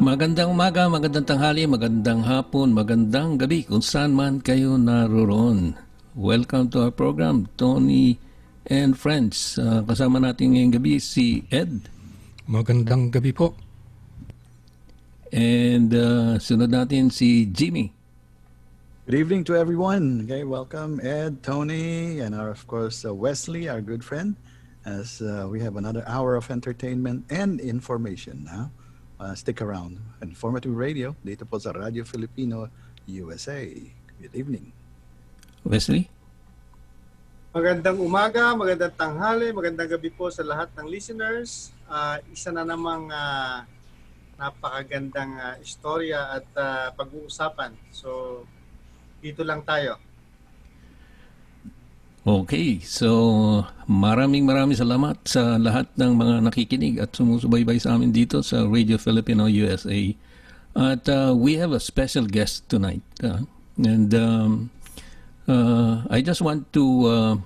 Magandang umaga, magandang tanghali, magandang hapon, magandang gabi kung saan man kayo naroon. Welcome to our program, Tony and Friends. Kasama natin ngayong gabi si Ed. Magandang gabi po. And sunod natin si Jimmy. Good evening to everyone. Okay, welcome Ed, Tony, and of course Wesley, our good friend, as we have another hour of entertainment and information now. Stick around. Informative Radio, dito po sa Radio Filipino USA. Good evening. Wesley? Magandang umaga, magandang tanghali, magandang gabi po sa lahat ng listeners. Isa na namang napakagandang istorya at pag-uusapan. So, dito lang tayo. Okay, so maraming salamat sa lahat ng mga nakikinig at sumusubaybay sa amin dito sa Radio Filipino USA. At we have a special guest tonight. And I just want to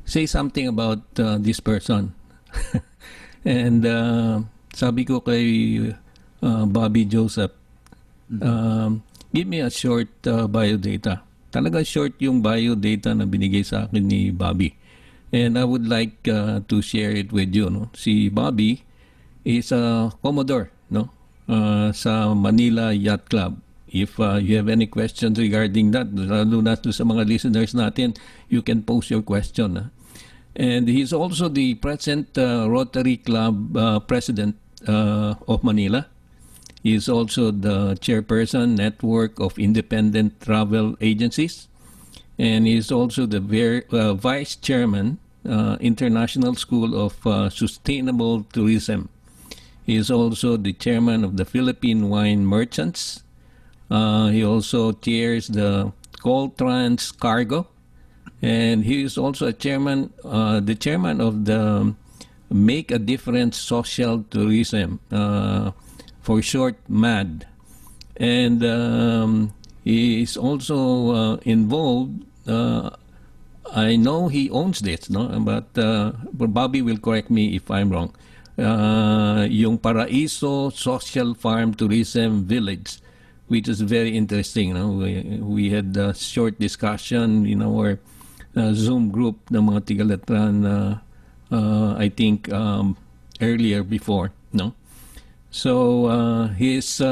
say something about this person. And sabi ko kay Bobby Joseph, give me a short biodata. Talaga short yung biodata na binigay sa akin ni Bobby. And I would like to share it with you. No? Si Bobby is a Commodore, no? Sa Manila Yacht Club. If you have any questions regarding that, lalo na sa mga listeners natin, you can post your question. And he's also the present Rotary Club president of Manila. He is also the chairperson, Network of Independent Travel Agencies. And he is also the vice chairman, International School of Sustainable Tourism. He is also the chairman of the Philippine Wine Merchants. He also chairs the Coltrans Cargo. And he is also the chairman of the Make a Difference Social Tourism, for short, MAD. And he is also involved, I know he owns this, no? But Bobby will correct me if I'm wrong. Yung Paraiso Social Farm Tourism Village, which is very interesting. No? We had a short discussion in our Zoom group ng mga Tigalatran, I think earlier before, no? So he's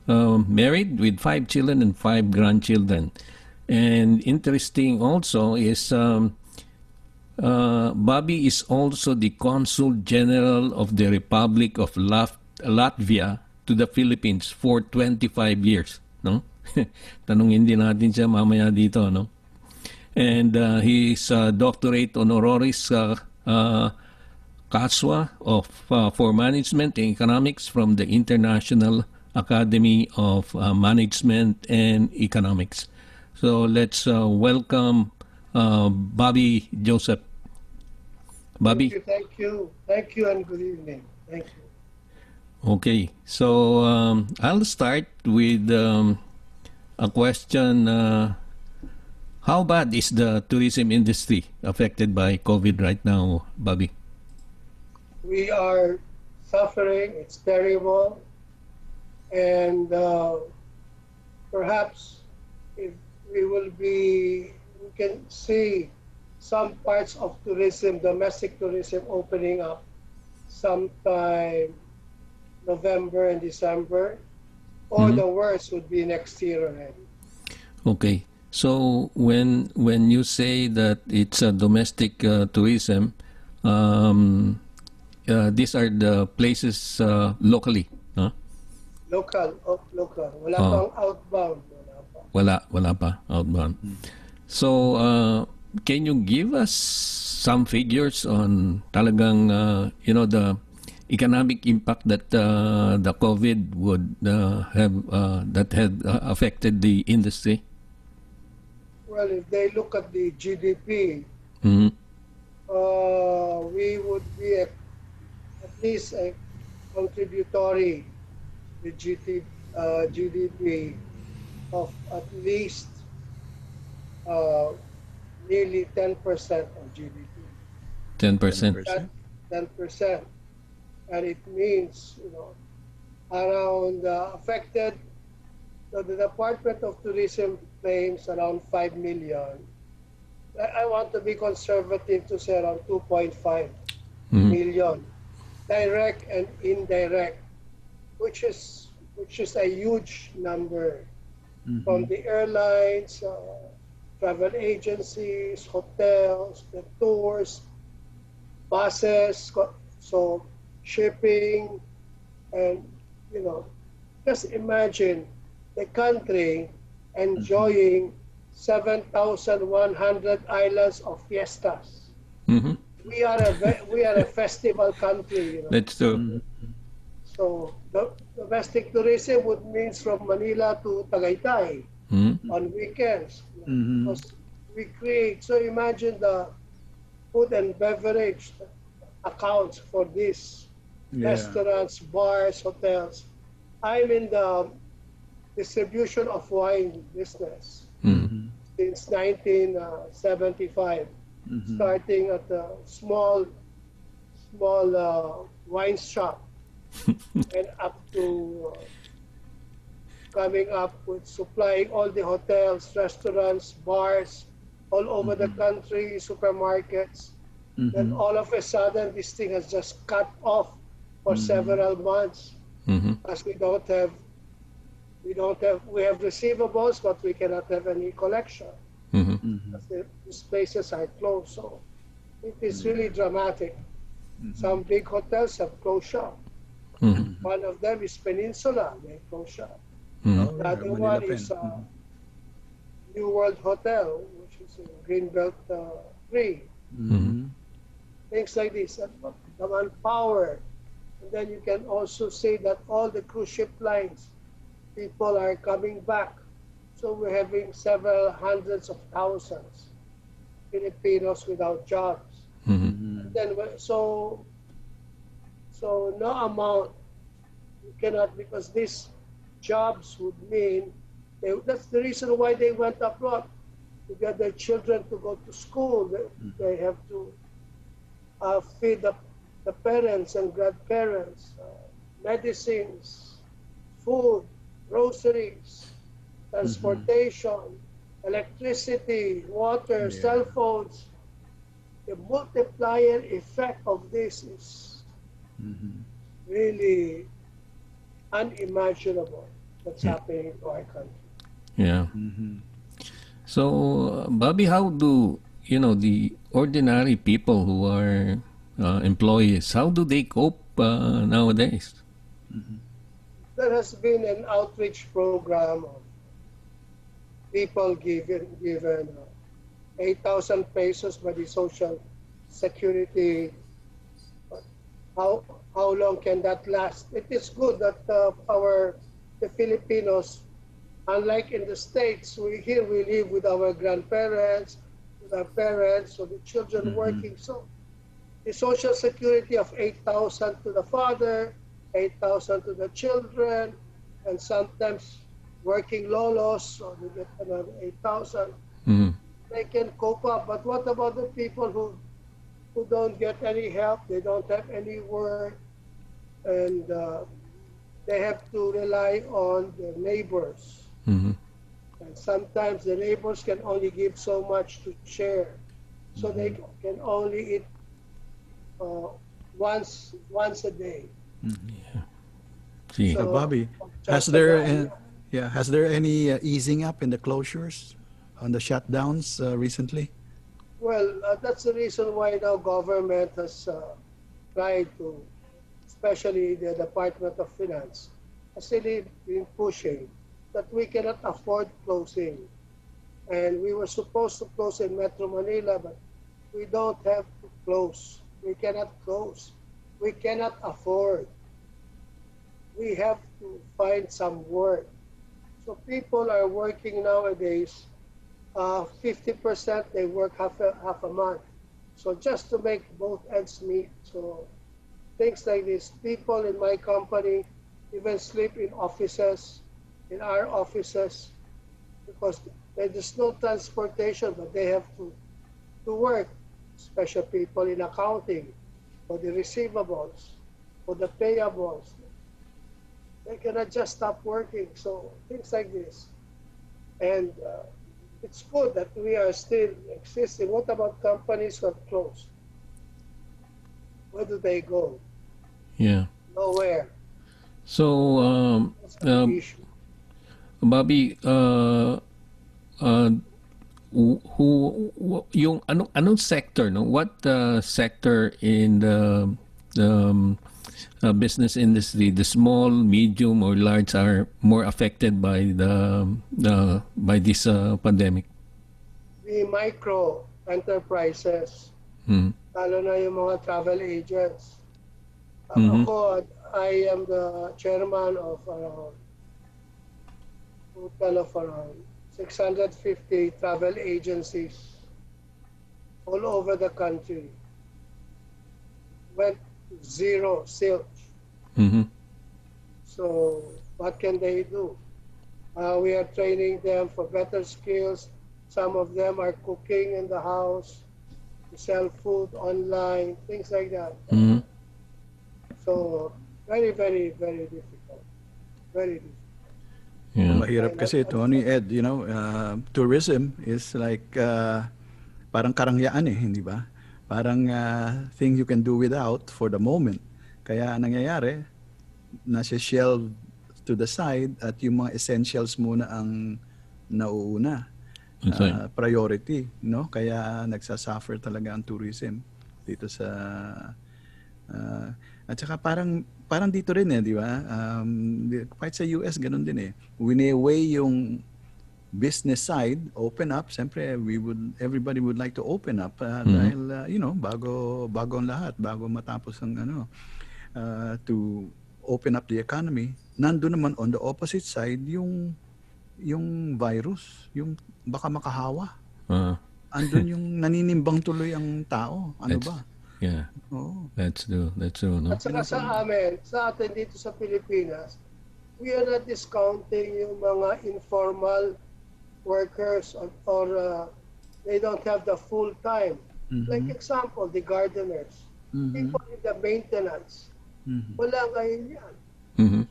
married with 5 children and 5 grandchildren. And interesting also is Bobby is also the Consul General of the Republic of Latvia to the Philippines for 25 years. No? Tanungin din natin siya mamaya dito. No? And he is doctorate honoris Kaswa for Management and Economics from the International Academy of Management and Economics. So let's welcome Bobby Joseph. Bobby. Thank you, and good evening. Thank you. Okay, so I'll start with a question. How bad is the tourism industry affected by COVID right now, Bobby? We are suffering, it's terrible, and perhaps if we can see some parts of tourism, domestic tourism opening up sometime November and December, or the worst would be next year already. Okay, so when you say that it's a domestic tourism, these are the places locally, huh? Local. Wala pang outbound. Wala pa outbound. So, can you give us some figures on talagang, the economic impact that the COVID would have, that had affected the industry? Well, if they look at the GDP, we would be at least a contributory to GDP of at least nearly 10% of GDP. 10%. 10%. And it means, around affected. So the Department of Tourism claims around 5 million. I want to be conservative to say around 2.5 Mhm. million, direct and indirect, which is a huge number from the airlines, travel agencies, hotels, the tours, buses, so shipping, and you know, just imagine the country enjoying 7,100 islands of fiestas. Mhm. We are a festival country, That's true. So the domestic tourism would means from Manila to Tagaytay Mhm. on weekends. Mm-hmm. Because we create. So imagine the food and beverage accounts for this. Yeah. Restaurants, bars, hotels. I'm in the distribution of wine business Mhm. since 1975, starting at a small wine shop and up to coming up with supplying all the hotels, restaurants, bars all over the country, supermarkets. Then all of a sudden, this thing has just cut off for several months Mhm. as we have receivables, but we cannot have any collection Mhm. as these places are closed. So it is really dramatic. Some big hotels have closed shop. Mhm. One of them is Peninsula, they closed shop. Mhm. Oh, The yeah. other Manila one is Pen. New World Hotel, which is in Greenbelt 3. Mhm. Things like this. And the manpower. And then you can also say that all the cruise ship lines, people are coming back. So we're having several hundreds of thousands Filipinos without jobs. Mhm. And then so no amount you cannot, because these jobs would mean that's the reason why they went abroad to get their children to go to school. They have to feed the parents and grandparents, medicines, food, groceries, transportation, electricity, water, Yeah. cell phones. The multiplier effect of this is really unimaginable what's happening to our country. Yeah. So, Bobby, how do the ordinary people who are employees? How do they cope nowadays? There has been an outreach program of people given 8,000 pesos by the Social Security. But how long can that last? It is good that the Filipinos, unlike in the States, we live with our grandparents, with our parents, so the children working. So the Social Security of 8,000 to the father, 8,000 to the children, and sometimes working lolos, so they get another 8,000. Mhm. They can cope up. But what about the people who don't get any help? They don't have any work, and they have to rely on their neighbors. Mhm. And sometimes the neighbors can only give so much to share, so they can only eat uh, once a day. See. So, So Bobby, has just there, about, has there any easing up in the closures on the shutdowns recently? well, that's the reason why now government has tried to, especially the Department of Finance, has really been pushing that we cannot afford closing. And we were supposed to close in Metro Manila, but we don't have to close. We cannot close. We cannot afford. We have to find some work. So people are working nowadays. 50% they work half a month. So just to make both ends meet. So things like this. People in my company even sleep in offices, in our offices, because there's no transportation, but they have to work. Special people in accounting, for the receivables, for the payables. they cannot just stop working. So things like this. And it's good that we are still existing. What about companies that close? Where do they go? Yeah. Nowhere. So, That's the issue. Bobby, yung anong sector, no? What sector in the business industry, the small, medium, or large, are more affected by by this pandemic? The micro enterprises, Mm. lalo na yung mga travel agents. Mhm. Ako, I am the chairman of total of around 650 travel agencies all over the country. Went to zero sales. Mhm. So what can they do? We are training them for better skills. Some of them are cooking in the house, to sell food online, things like that. Mhm. So very, very, very difficult. Very difficult. Yeah. Mahirap kasi, Tony, Ed, tourism is like parang karangyaan hindi ba? Parang thing you can do without for the moment. Kaya nangyayari, nasa-shelve to the side at yung mga essentials muna ang nauuna. That's right. Priority, no? Kaya nagsasuffer talaga ang tourism dito sa at saka parang dito rin di ba? Kahit sa US ganun din Wini-weigh yung business side, open up. Siyempre, everybody would like to open up dahil bago ang lahat, bago matapos ang to open up the economy. Nandun naman on the opposite side yung virus, yung baka makahawa. Andun yung naninimbang tuloy ang tao. Ano ba? Yeah. Oo. That's true, no? At saka sa atin dito sa Pilipinas, we are not discounting yung mga informal workers or they don't have the full time. Like example, the gardeners, people in the maintenance, wala ngayon yan. Mhm.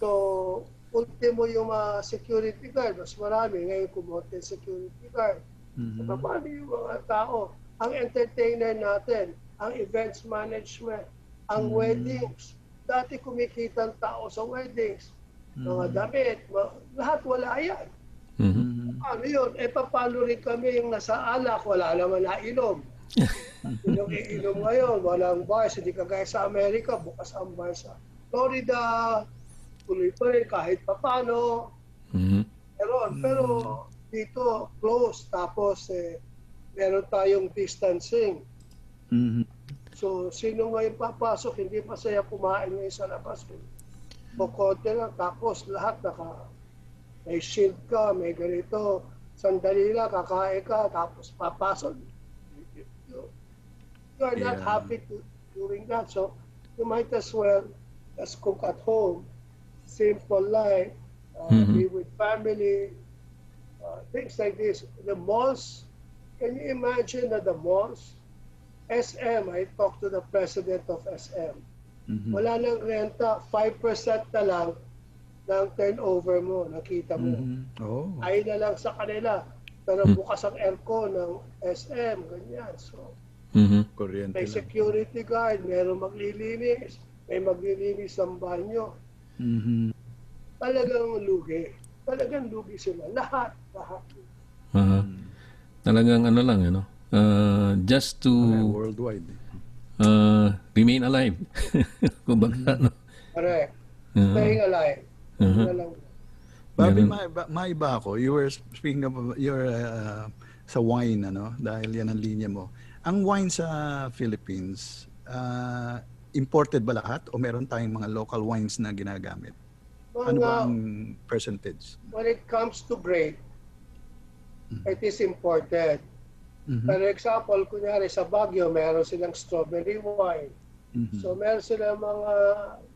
So ultimo yung mga security guard, mas marami ngayon kumonte security guard. So paano yung mga tao? Ang entertainer natin, ang events management, ang weddings. Dati kumikita ang tao sa weddings. Mga damit, lahat wala yan. Mhm. Ano yun? Papalo rin kami yung nasa alak, wala naman nainom. Yung iinom ngayon, walang bars, hindi kagaya sa Amerika, bukas ang bar sa Florida, tuloy pa rin kahit papano. Mhm. Pero dito, close, tapos meron tayong distancing. So, sino ngayon papasok, hindi masaya kumain ngayon sa labas. Bukote lang, tapos lahat may shield ka, may ganito, sandali lang, kakain ka, tapos papasok. You are not happy to doing that. So, you might as well just cook at home, simple life, be with family, things like this. The malls, can you imagine that the malls, SM, I talked to the president of SM, wala nang renta, 5% na lang ng turnover mo, nakita mo. Oh. Ay na lang sa kanila. Pero bukas ang aircon ng SM, ganyan. So, Kuryente may lang. security guard, meron maglilinis, may maglilinis ng banyo. Talagang lugi. Talagang lugi sila. Lahat. Talagang ano lang, just to Worldwide. remain alive. Kumbaga, no? Correct. Staying alive. Yun na lang. Bobby, Ganun. maiba ako. You were speaking of your sa wine, dahil yan ang linya mo. Ang wine sa Philippines, imported ba lahat o meron tayong mga local wines na ginagamit? Ano ba ang percentage? When it comes to grape, it is imported. For example, kunyari sa Baguio, meron silang strawberry wine. So meron silang mga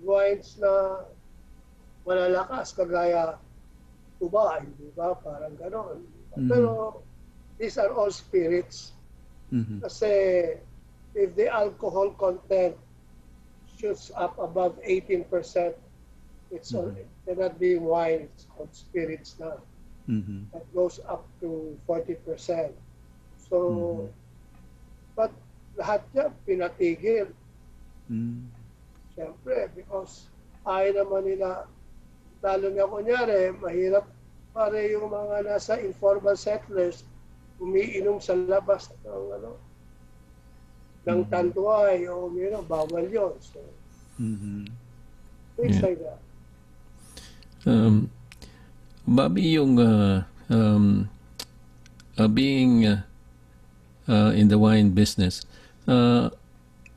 wines na malalakas, kagaya tuba, di ba? Parang gano'n. Pero these are all spirits. Kasi if the alcohol content shoots up above 18%, It's it cannot be wine. It's called spirits now. Mhm. That goes up to 40%. So, but lahat yan pinatigil. Mm. Siyempre, because ayaw naman nila, lalo na kunyari, mahirap pare yung mga nasa informal settlers, umiinom sa labas ng tanduay o bawal yun. So, things Yeah. like that. Bobby, yung being in the wine business,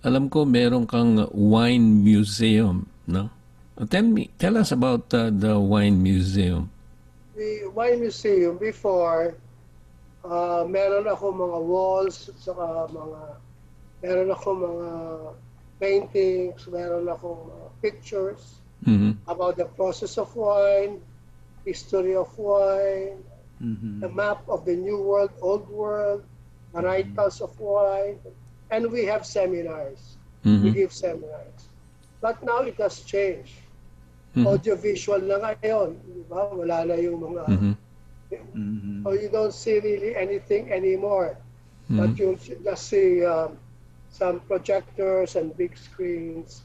alam ko meron kang wine museum, no? Tell us about the wine museum. The wine museum before, meron ako mga walls, saka meron ako mga paintings, meron ako mga pictures about the process of wine, history of wine, the map of the New World, Old World, varietals of wine, and we have seminars. We give seminars. But now it has changed. Audiovisual na ngayon, di ba? Wala na yung mga, so you don't see really anything anymore. But you just see some projectors and big screens.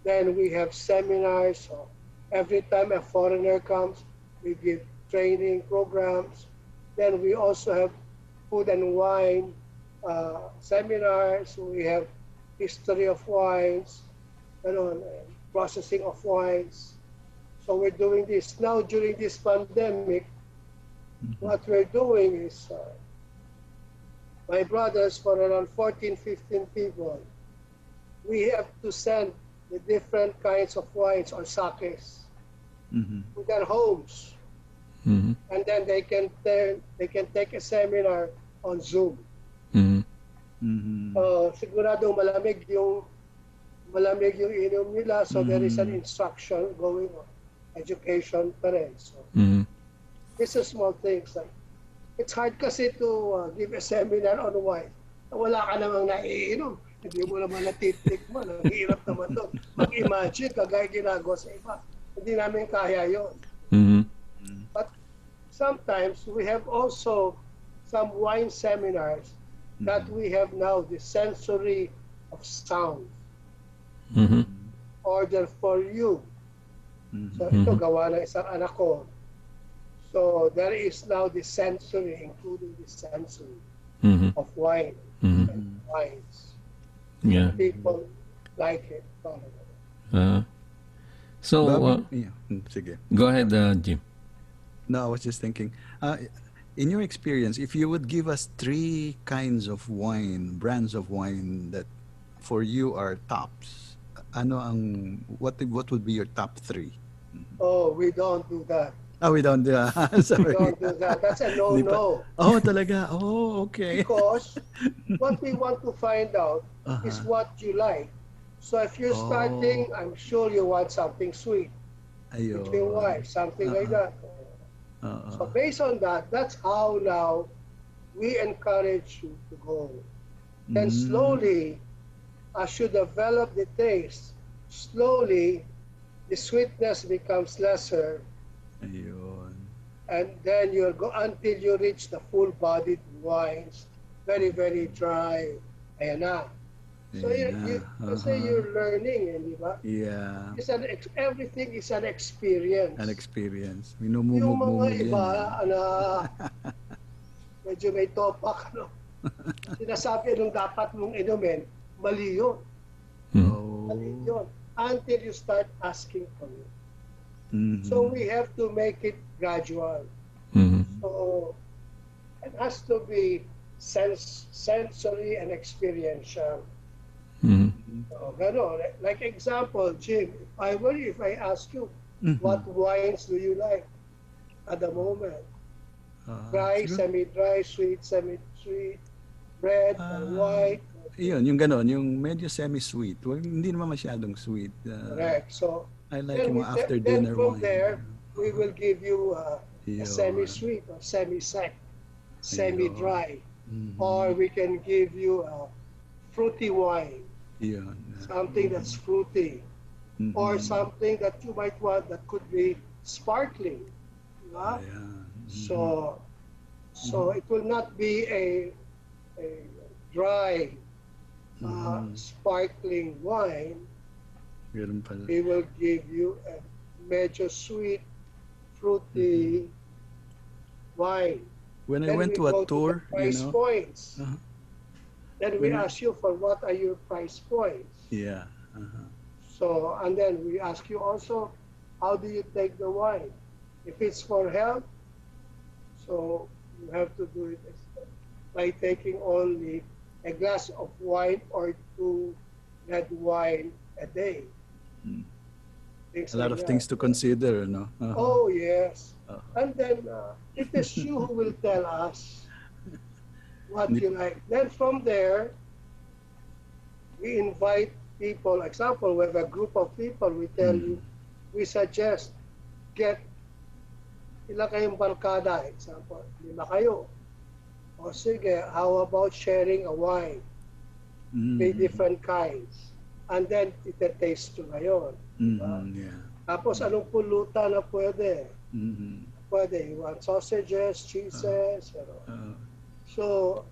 Then we have seminars. So every time a foreigner comes, we give training programs. Then we also have food and wine seminars. We have history of wines, processing of wines. So we're doing this now during this pandemic. What we're doing is my brothers, for around 14, 15 people, we have to send the different kinds of wines or sakes to their homes. And then they can take a seminar on Zoom. Siguradong malamig yung inom nila, so there is an instruction going on, education pa rin. So these are small things. Like, it's hard kasi to give a seminar on wine. Wala ka namang naiinom. Hindi mo naman natitikman. Ang hirap naman doon. Mag-imagine, kagaya ginagawa sa iba. Hindi namin kaya yun. But sometimes we have also some wine seminars that we have now the sensory of sound. Order for you. So ito gawa ng isang anak ko. So there is now the sensory, including the sensory of wine and wines. Yeah. People like it. So, Bobby, sige. go ahead, Jim. No, I was just thinking. In your experience, if you would give us 3 kinds of wine, brands of wine that for you are tops, what would be your top 3? Oh, we don't do that. Oh, we don't do that. Sorry. We don't do that. That's a no-no. Oh, talaga. Oh, okay. Because what we want to find out is what you like. So if you're starting, I'm sure you want something sweet. Ayun. With your wife, something like that. So based on that, that's how now we encourage you to go. Then slowly, as you develop the taste, slowly the sweetness becomes lesser. Ayun. And then you'll go until you reach the full-bodied wines, very, very dry. Ayan na. So you say you're learning, di ba? Yeah. Everything is an experience. An experience. Yung mga iba na medyo may topak, sinasabi nung dapat mong inumin, mali yun. Mali yun. Until you start asking for it. So we have to make it gradual. So it has to be sensory and experiential. So, like example, Jim, if I ask you, what wines do you like at the moment? Dry, semi-dry, sweet, semi-sweet, red, white. Yun, yung ganon, yung medyo semi-sweet. Hindi naman masyadong sweet. Correct. So I like yung after dinner from wine. there, we will give you a semi-sweet or semi-sec, semi-dry. Or we can give you a fruity wine. Yun. Something that's fruity. or something that you might want that could be sparkling. Diba? Yeah. So it will not be a dry, sparkling wine. Ganun pala. They will give you a medyo sweet, fruity wine. When I Then went we to a go to tour, the price points. Uh-huh. Then we When- ask you for what are your price points. Yeah. Uh-huh. So, and then we ask you also, how do you take the wine? If it's for health, so you have to do it by taking only a glass of wine or 2 red wine a day. Mm. Things A lot like of that. things to consider, no? Uh-huh. Oh, yes. Uh-huh. And then it is you who will tell us what you like. Then from there, we invite people. Example, we have a group of people, we tell you, we suggest, get ilan kayong barkada, example, 5 kayo. O sige, how about sharing a wine? May different kinds. And then, ite-taste nyo ngayon. Yeah. Tapos, anong pulutan na pwede? Mhm. Pwede, you want sausages, cheeses, so,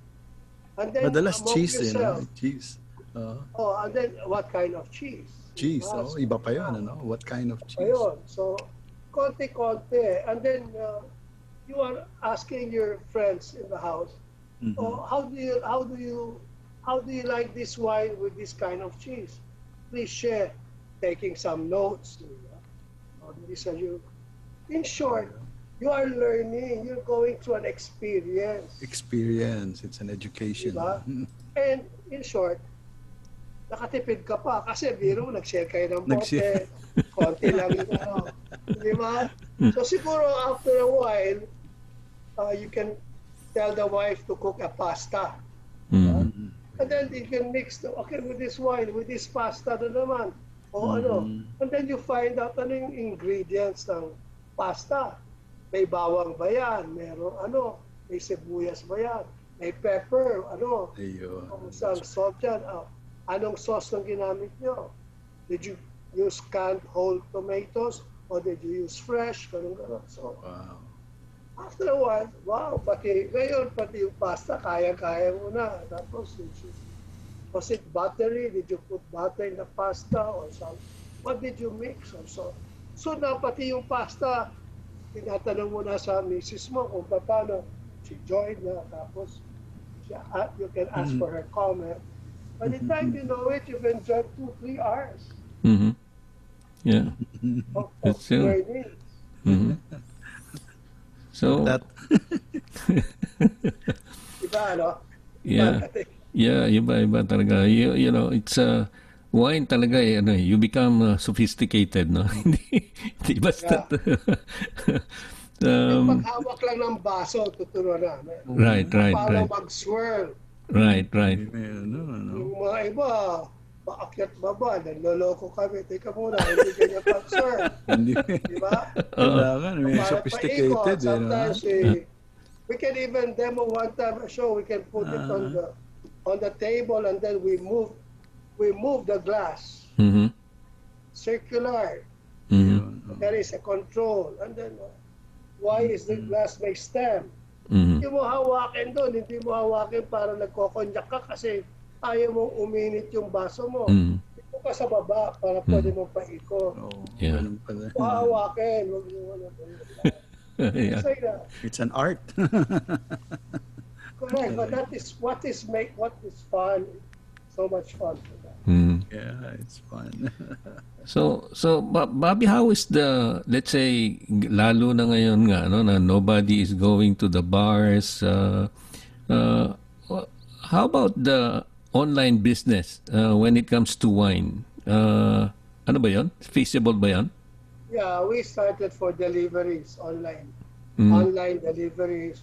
and then Madalas among cheese, yourself, cheese. oh, and then what kind of cheese? Cheese, Diba? iba pa yun, ano? What kind of cheese? Ayun, so, konti-konti. And then, you are asking your friends in the house, oh, how do you like this wine with this kind of cheese? Please share, taking some notes. Oh, these are you. In short, you are learning. You're going through an experience. Experience, it's an education. Diba? And in short, nakatipid ka pa kasi biro nag-share kayo ng bote, konti lang yung di ba? So siguro after a while, you can tell the wife to cook a pasta. Mm. And then you can mix, okay, with this wine, with this pasta na naman. O ano. And then you find out ano yung ingredients ng pasta. May bawang ba yan? Meron may sibuyas ba yan? May pepper, Ayun. kung saan salt yan. Anong sauce ang ginamit nyo? Did you use canned whole tomatoes or did you use fresh? Ganun. So, Wow. after a while, wow, pati yung pasta, kaya-kaya mo na. Tapos, was it buttery? Did you put butter in the pasta or something? What did you mix or so? So, na pati yung pasta, tinatanong mo na sa misis mo kung paano. She joined na, tapos you can ask for her comment. By the time you know it, you've enjoyed 2-3 hours Mm-hmm. Yeah. of That's true. learning. Mm-hmm. So, That Diba, ano? yeah. Yeah, iba talaga. You know, it's wine talaga you become sophisticated, no? Hindi basta. Yung paghawak lang ng baso, tuturo na. Right. Paano mag-swirl. Right. Yung mga iba, paakyat baba, naloloko kami. Teka muna, hindi ganyan pag-swirl. hindi. Diba? Kailangan, may Parang sophisticated. paikot. Sometimes, we can even demo one time a show. We can put it on the table and then we move the glass. Mm-hmm. Circular. Mm-hmm. There is a control. And then, why is the glass may stem? Mm-hmm. Hindi mo hawakin doon. Hindi mo hawakin para nagkokonyak ka kasi ayaw mong uminit yung baso mo. Mm-hmm. Ito ka sa baba para pwede mong paikot. Oh, Yeah. ganun pala. Hawakin. Huwag mo Yeah. It's like that. It's an art. Correct. But that is what is fun. So much fun for that. Mm-hmm. Yeah, it's fun. So Bobby, how is let's say, lalo na ngayon nga, na nobody is going to the bars, how about the online business when it comes to wine? Ano ba yon? Feasible ba yan? Yeah, we started for deliveries online. Mm-hmm. Online deliveries.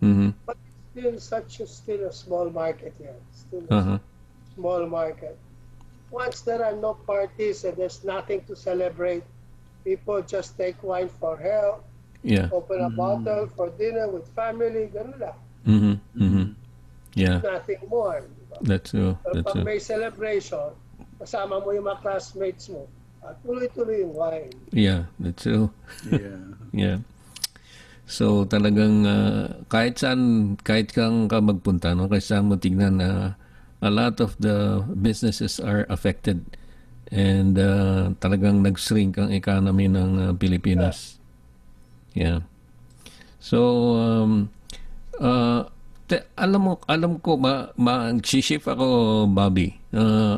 Mm-hmm. But it's still a small market here. Still a Uh-huh. small market. Once there are no parties and there's nothing to celebrate, people just take wine for health, Yeah. open a bottle for dinner with family, ganun lang. Mm-hmm. Mm-hmm. Yeah. Nothing more. Diba? That's true. Pero That's pag true. may celebration, kasama mo yung mga classmates mo, at tuloy-tuloy yung wine. Yeah, that's true. Yeah. Yeah. So talagang kahit kang ka magpunta, no, kahit saan mo tignan na a lot of the businesses are affected and talagang nag-shrink ang economy ng Pilipinas. Yeah. So alam ko mag-shift ako, Bobby.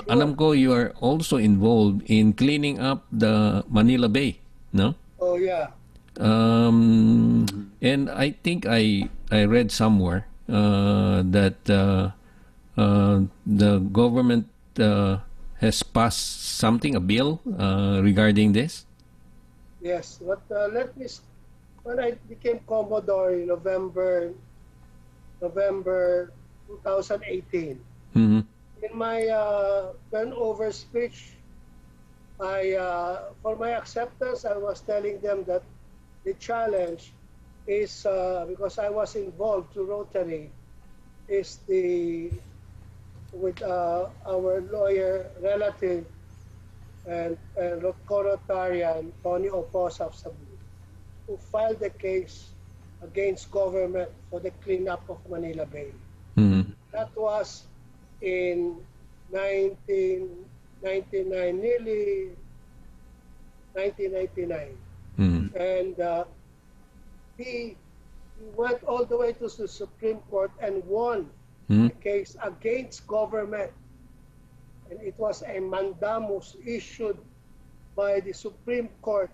Alam ko you are also involved in cleaning up the Manila Bay, no? Oh yeah. And I think I read somewhere that the government has passed a bill regarding this. Yes. When I became Commodore in November 2018, Mm-hmm. in my turnover speech, for my acceptance, I was telling them that the challenge is, because I was involved to Rotary, is with our lawyer relative and co-Rotarian Tony Oposa of Cebu, who filed the case against government for the cleanup of Manila Bay. Mm-hmm. That was in 1999, nearly 1999. Mm-hmm. And he went all the way to the Supreme Court and won Mm-hmm. the case against government. And it was a mandamus issued by the Supreme Court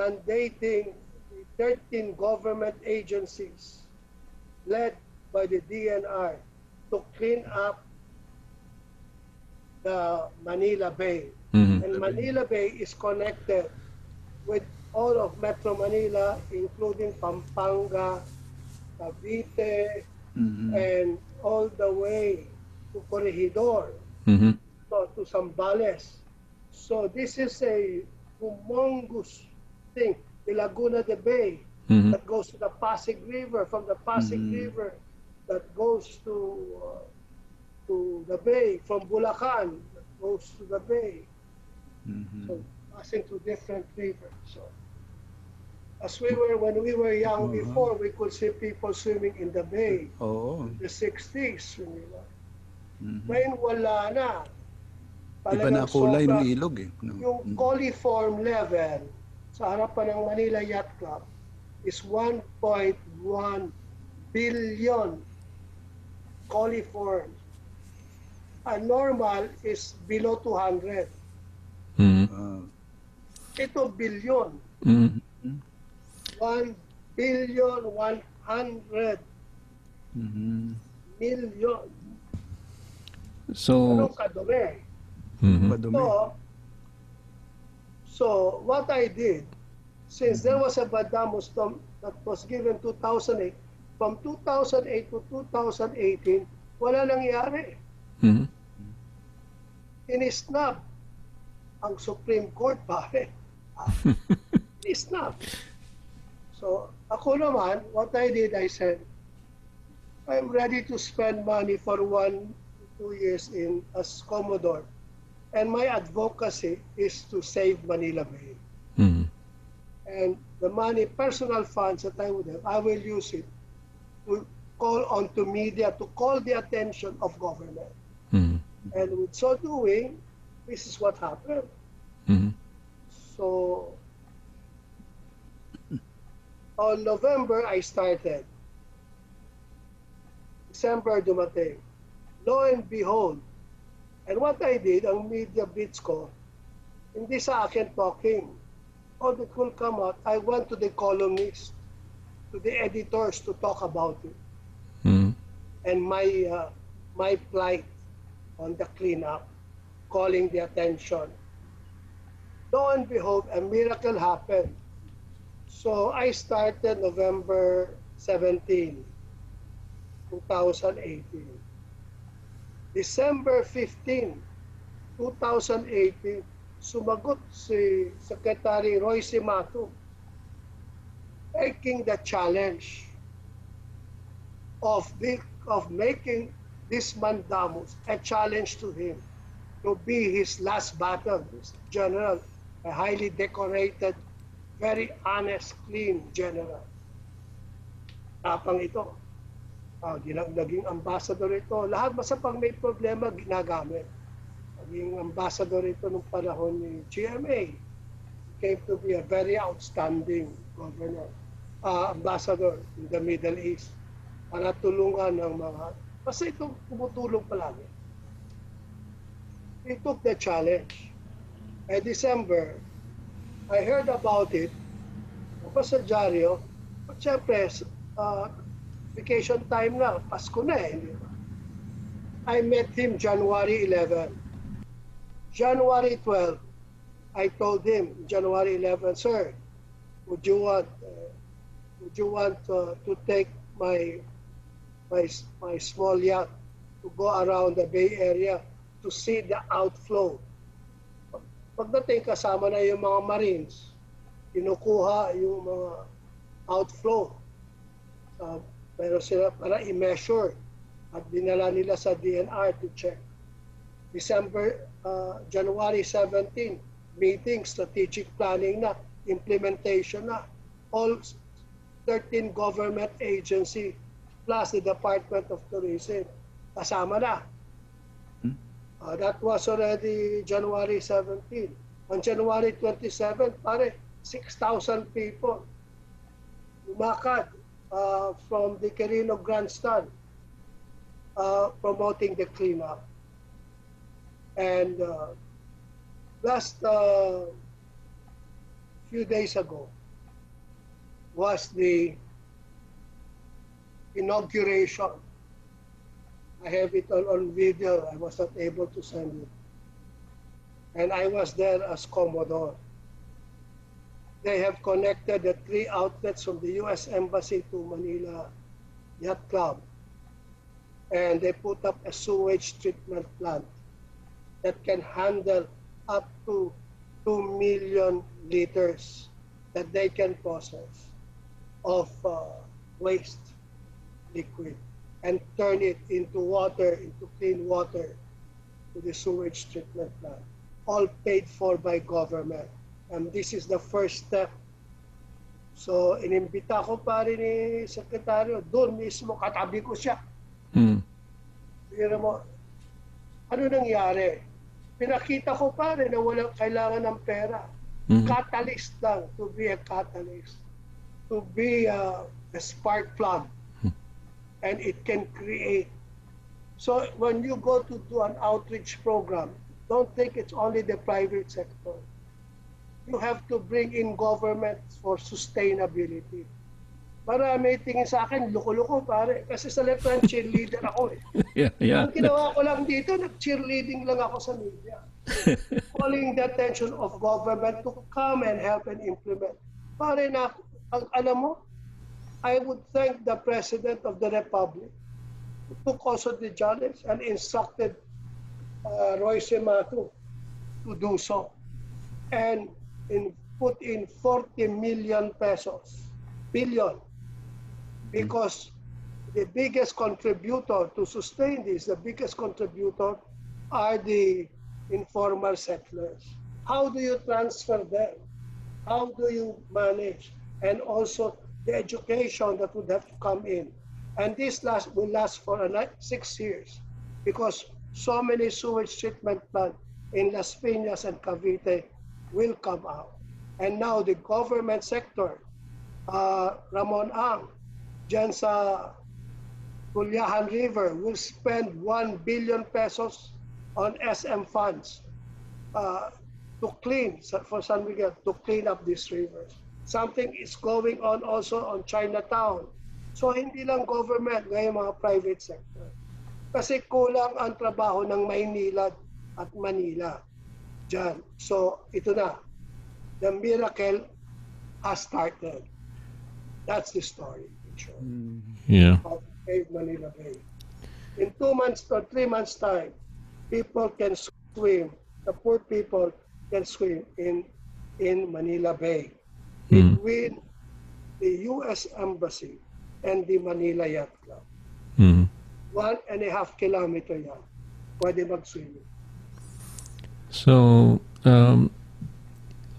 mandating the 13 government agencies led by the DNR to clean up the Manila Bay. Mm-hmm. And Manila Bay is connected with all of Metro Manila, including Pampanga, Cavite, and all the way to Corregidor, Mm-hmm. to Zambales. So this is a humongous thing. The Laguna de Bay Mm-hmm. that goes to the Pasig River, from the Pasig River that goes to the bay, from Bulacan that goes to the bay. So passing through different rivers. So when we were young before, we could see people swimming in the bay. Oo. The 60s, when we were. Ngayon wala na. Iba na Talagang kulay ng sobra. ilog eh. No? Yung coliform level sa harapan ng Manila Yacht Club is 1.1 billion coliforms. A normal is below 200. Mm-hmm. Ito billion. Mm-hmm. 1 billion 100 million. So Anong kadumi? mm-hmm. Madumi. So what I did, since there was a mandamus that was given 2008, from 2008 to 2018, wala nangyari. Mm-hmm. Inisnab ang Supreme Court, pare. Inisnab. So ako naman, what I did, I said, I'm ready to spend money for 1 to 2 years as Commodore. And my advocacy is to save Manila Bay. Mm-hmm. And the money, personal funds that I would have, I will use it to call on to media to call the attention of government. Mm-hmm. And with so doing, this is what happened. Mm-hmm. So on November, I started. December dumating. Lo and behold, and what I did, ang media bits ko, hindi sa akin talking. All that will come out, I went to the columnists, to the editors to talk about it. Mm-hmm. And my plight on the cleanup, calling the attention. Lo and behold, a miracle happened. So I started November 17, 2018. December 15, 2018, sumagot si Secretary Roy Simato, taking the challenge of making this mandamus a challenge to him. to be his last battle. This general, a highly decorated, very honest, clean general. Tapang ito. Naging ambassador ito. Lahat basta pag may problema, ginagamit. Naging ambassador ito nung panahon ni GMA. Came to be a very outstanding governor, ambassador in the Middle East para tulungan ng mga, basta ito tumutulong palagi. He took the challenge. By December, I heard about it, sa dyaryo, but syempre, vacation time na, Pasko na eh. I met him January 11. January 12, I told him, January 11, sir, would you want to take my small yacht to go around the Bay Area to see the outflow? Pagdating kasama na yung mga Marines, kinukuha yung mga outflow. Pero sila para i-measure at dinala nila sa DNR to check. January 17, meeting, strategic planning na, implementation na. All 13 government agency plus the Department of Tourism kasama na. That was already January 17. On January 27, 6,000 people lumakad from the Quirino Grandstand promoting the cleanup. And last few days ago was the inauguration. I have it on video. I was not able to send it. And I was there as Commodore. They have connected the 3 outlets from the U.S. Embassy to Manila Yacht Club. And they put up a sewage treatment plant that can handle up to 2 million liters that they can process of waste liquid and turn it into water, into clean water to the sewage treatment plant, all paid for by government. And this is the first step. So, inimbita ko pa rin ni Sekretaryo, doon mismo, katabi ko siya. Pero mo, ano nangyari? Pinakita ko pa rin na walang kailangan ng pera. Catalyst lang, to be a catalyst. To be a spark plug. And it can create. So when you go to do an outreach program, don't think it's only the private sector. You have to bring in government for sustainability. Marami tingin sa akin, loko-loko pare. Kasi sa left-hand cheerleader ako eh. Yeah. Ang ginawa ko lang dito, nag-cheerleading lang ako sa media. Calling the attention of government to come and help and implement. Pare na, alam mo, I would thank the President of the Republic who took also the challenge and instructed Roy Semato to do so. And put in 40 million pesos, billion, because the biggest contributor to sustain this, the biggest contributor are the informal settlers. How do you transfer them? How do you manage? And also the education that would have to come in. And this will last for 6 years because so many sewage treatment plants in Las Piñas and Cavite will come out. And now the government sector, Ramon Ang, dyan sa Pulyahan River, will spend 1 billion pesos on SM funds to clean, for San Miguel, to clean up these rivers. Something is going on also on Chinatown. So hindi lang government, ngayon mga private sector. Kasi kulang ang trabaho ng Maynila at Manila dyan. So ito na, the miracle has started. That's the story. Yeah. Of Manila Bay. In 2 months or 3 months time, people can swim. The poor people can swim in Manila Bay. Between the U.S. Embassy and the Manila Yacht Club. 1.5 kilometer yan. Pwede mag-swimming. So,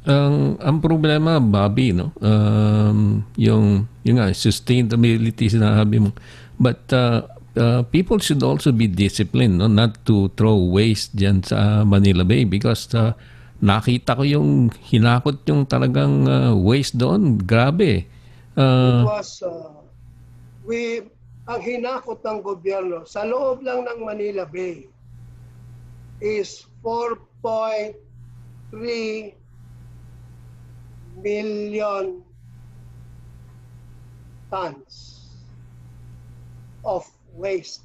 ang problema, Bobby, no? Yung nga, sustainability sinabi mo. But people should also be disciplined, no? Not to throw waste dyan sa Manila Bay because nakita ko yung hinakot yung talagang waste doon. Grabe. It was, ang hinakot ng gobyerno sa loob lang ng Manila Bay is 4.3 million tons of waste.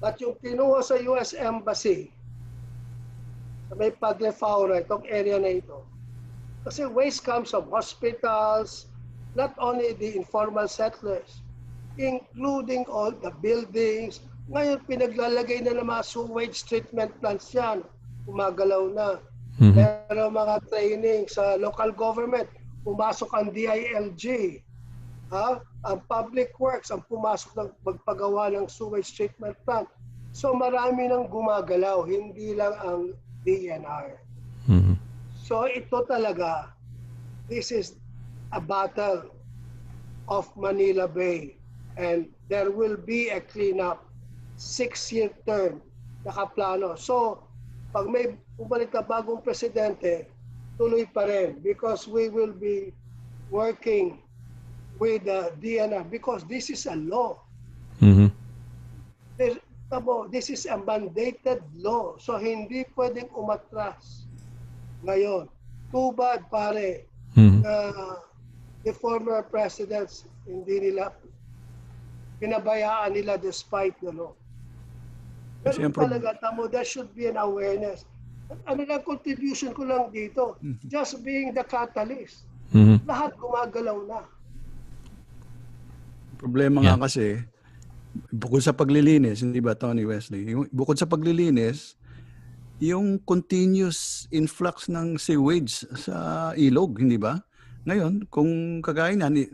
At yung kinuha sa US Embassy, sa may Padre Faura, itong area na ito, kasi waste comes from hospitals, not only the informal settlers, including all the buildings. Ngayon, pinaglalagay na ng mga sewage treatment plants yan. Umagalaw na. Pero mga training sa local government, pumasok ang DILG. Ang public works, ang pumasok ng magpagawa ng sewage treatment plant. So marami nang gumagalaw, hindi lang ang DNR. So ito talaga, this is a battle of Manila Bay. And there will be a cleanup, 6-year term, nakaplano. So pag may bumalik na bagong presidente, tuloy pa rin because we will be working with the DNR because this is a law. This is a mandated law. So hindi pwedeng umatras ngayon. Too bad pare the former presidents hindi nila pinabayaan nila despite the law. Pero talaga, tamo, there should be an awareness. Ano lang contribution ko lang dito? Just being the catalyst. Lahat gumagalaw na. Problema nga kasi, bukod sa paglilinis, hindi ba Tony Wesley? Bukod sa paglilinis, yung continuous influx ng sewage sa ilog, hindi ba? Ngayon, kung kagaya niyan,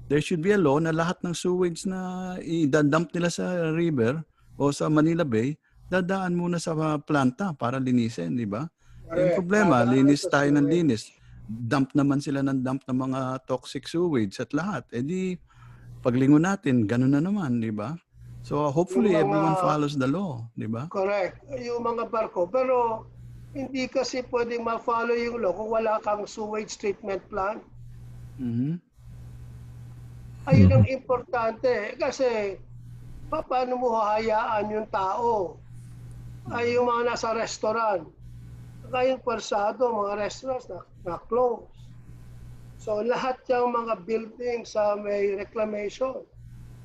there should be a law na lahat ng sewage na i-dump nila sa river o sa Manila Bay, dadaan muna sa planta para linisin, di ba? Yung problema, linis tayo ng linis. Dump naman sila ng dump ng mga toxic sewage at lahat. E di, paglingon natin, ganun na naman, di ba? So hopefully everyone follows the law, di ba? Correct. Yung mga barko. Pero hindi kasi pwedeng ma-follow yung law kung wala kang sewage treatment plant. Ayun ang importante. Kasi paano mo hahayaan yung tao? Ay yung mga nasa restaurant. Ngayon persado, mga restaurants na close. So lahat yung mga buildings sa may reclamation,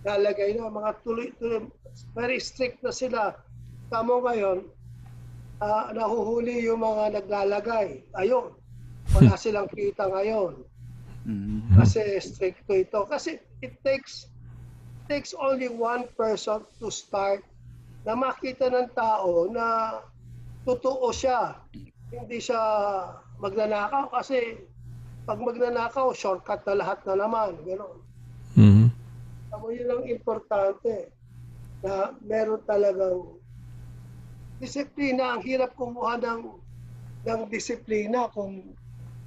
nalagay na mga tuloy-tuloy, very strict na sila. Tamo ngayon, nahuhuli yung mga naglalagay. Ayun, wala silang kita ngayon. Kasi stricto ito. Kasi it takes only one person to start na makita ng tao na totoo siya. Hindi siya magnanakaw kasi pag magnanakaw, shortcut na lahat na naman. Gano'n. Yun ang importante na meron talagang disiplina. Ang hirap kumuha ng disiplina kung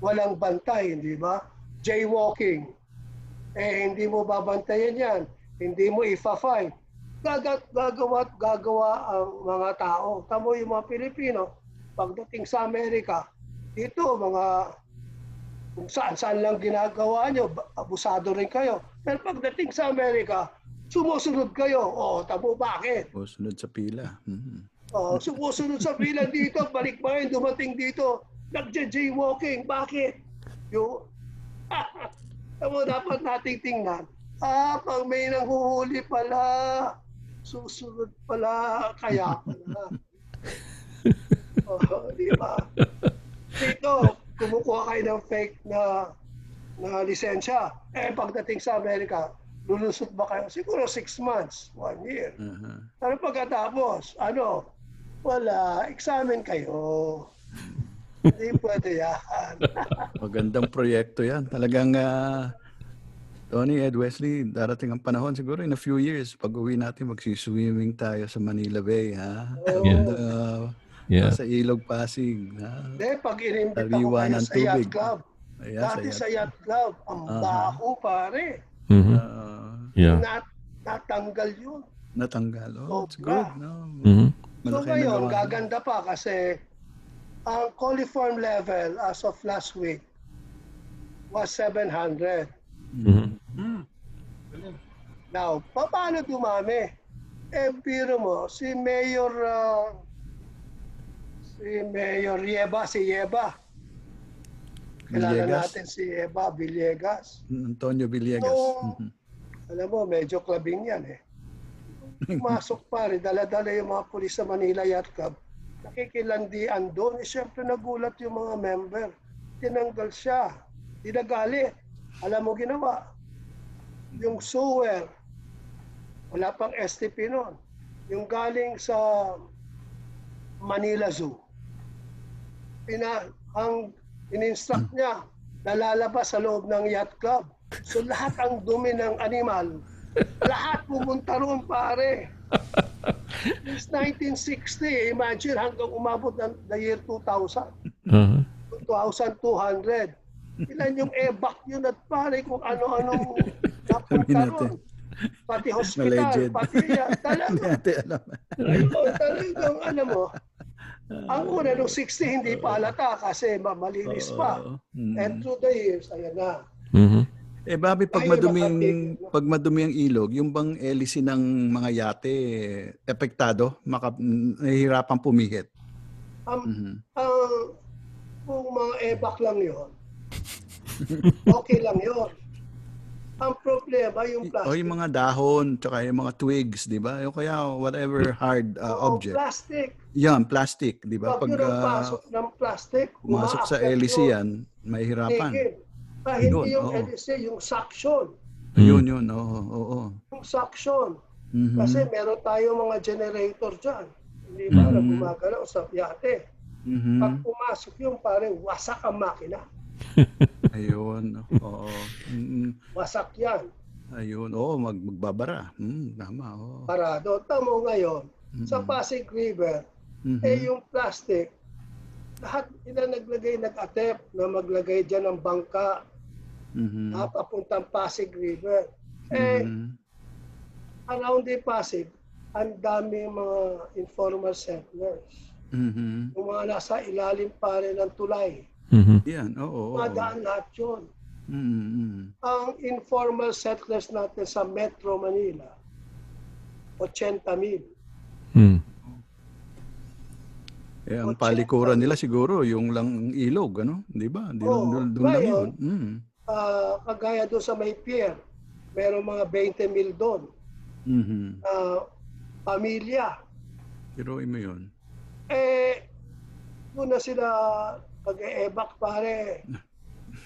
walang bantay, hindi ba? Jaywalking. Hindi mo babantayan yan. Hindi mo ifa-fine. Gagawa ang mga tao. Tamo yung mga Pilipino, pagdating sa Amerika, dito mga kung saan lang ginagawa nyo, abusado rin kayo. Pero pagdating sa Amerika, sumusunod kayo. Tamo bakit? Sumusunod sa pila. Sumusunod sa pila dito, balik pa rin, dumating dito, nagja-jaywalking. Bakit? Dapat nating tingnan. Pag may nanghuhuli pala, susunod pala, kaya pala. Di ba? Dito, kumukuha kayo ng fake na lisensya. Pagdating sa Amerika, lulusot ba kayo? Siguro 6 months, 1 year. Pero pagkatapos, wala, examine kayo. Hindi pwede yan. Magandang proyekto yan. Talagang, Tony, Ed, Wesley, darating ang panahon siguro in a few years, pag uwi natin, magsiswimming tayo sa Manila Bay, ha? Yeah. Sa Ilog Pasig. Hindi, pag inimbita ko Taliwa kayo ng sa yacht tubig. club, Ayan, dati sa yacht club, ang baho pare. Mhm. Ah, Yeah. Natanggal yun. natanggal. Oh, it's Sobra. good. No? Mhm. So Malaki ngayon, nagawa. gaganda pa kasi ang coliform level as of last week was 700. Mhm. Now, paano dumami? Biro mo, si Mayor Yeba, kilala Villegas. natin si Yeba Villegas. Antonio Villegas. So, alam mo, medyo clubbing yan eh. Pumasok pare, dala-dala yung mga pulis sa Manila Yacht Club. Nakikilandian doon. Siyempre nagulat yung mga member. Tinanggal siya. Dinagalit. Alam mo ginawa? Yung sewer, wala pang STP noon. Yung galing sa Manila Zoo. In-instruct niya na lalabas sa loob ng yacht club. So lahat ang dumi ng animal, lahat pumunta roon pare. Since 1960, imagine hanggang umabot ng the year 2000. Uh-huh. 2,200. Ilan yung evac yun at pare kung ano-anong napunta ron. Pati hospital, Alleged. pati yan. Hindi natin alam. Ayun, talagang alam mo, ang una nung 60 hindi pa halata kasi malinis pa. And through the years, ayan na. Mhm. Bobby, pag madumi ang ilog, yung bang hélice ng mga yate, epektado, nahihirapang pumihit. Kung mga evac lang yun, okay lang yun. Ang problema yung plastic. O yung mga dahon, tsaka yung mga twigs, di ba? O kaya whatever hard object. Plastic. Yan, plastic, di ba? Pag yun ang pasok ng plastic, pumasok sa hélice yan, mahihirapan. Hindi yung hélice, yung suction. Yun, oo. Yung suction. Kasi meron tayo mga generator dyan. Hindi ba na gumagalaw sa yate. Pag pumasok yung parang wasak ang makina. Ayun, oo. Wasak yan. Ayun, oo, magbabara. Tama, oo. Parado. Tamo ngayon, sa Pasig River, yung plastic, lahat nila nag-attempt na maglagay dyan ng bangka na papuntang Pasig River. Around the Pasig, ang dami mga informal settlers. Yung mga nasa ilalim pa rin ng tulay. Yan, oo. Madaan lahat yun. Ang informal settlers natin sa Metro Manila, 80,000. Ang palikuran nila siguro yung lang ilog, ano? Di ba? Doon lang yun. Kagaya doon sa may pier, merong mga 20,000 doon. Pamilya. Pero mo yun. Doon na sila pag-e-evac pare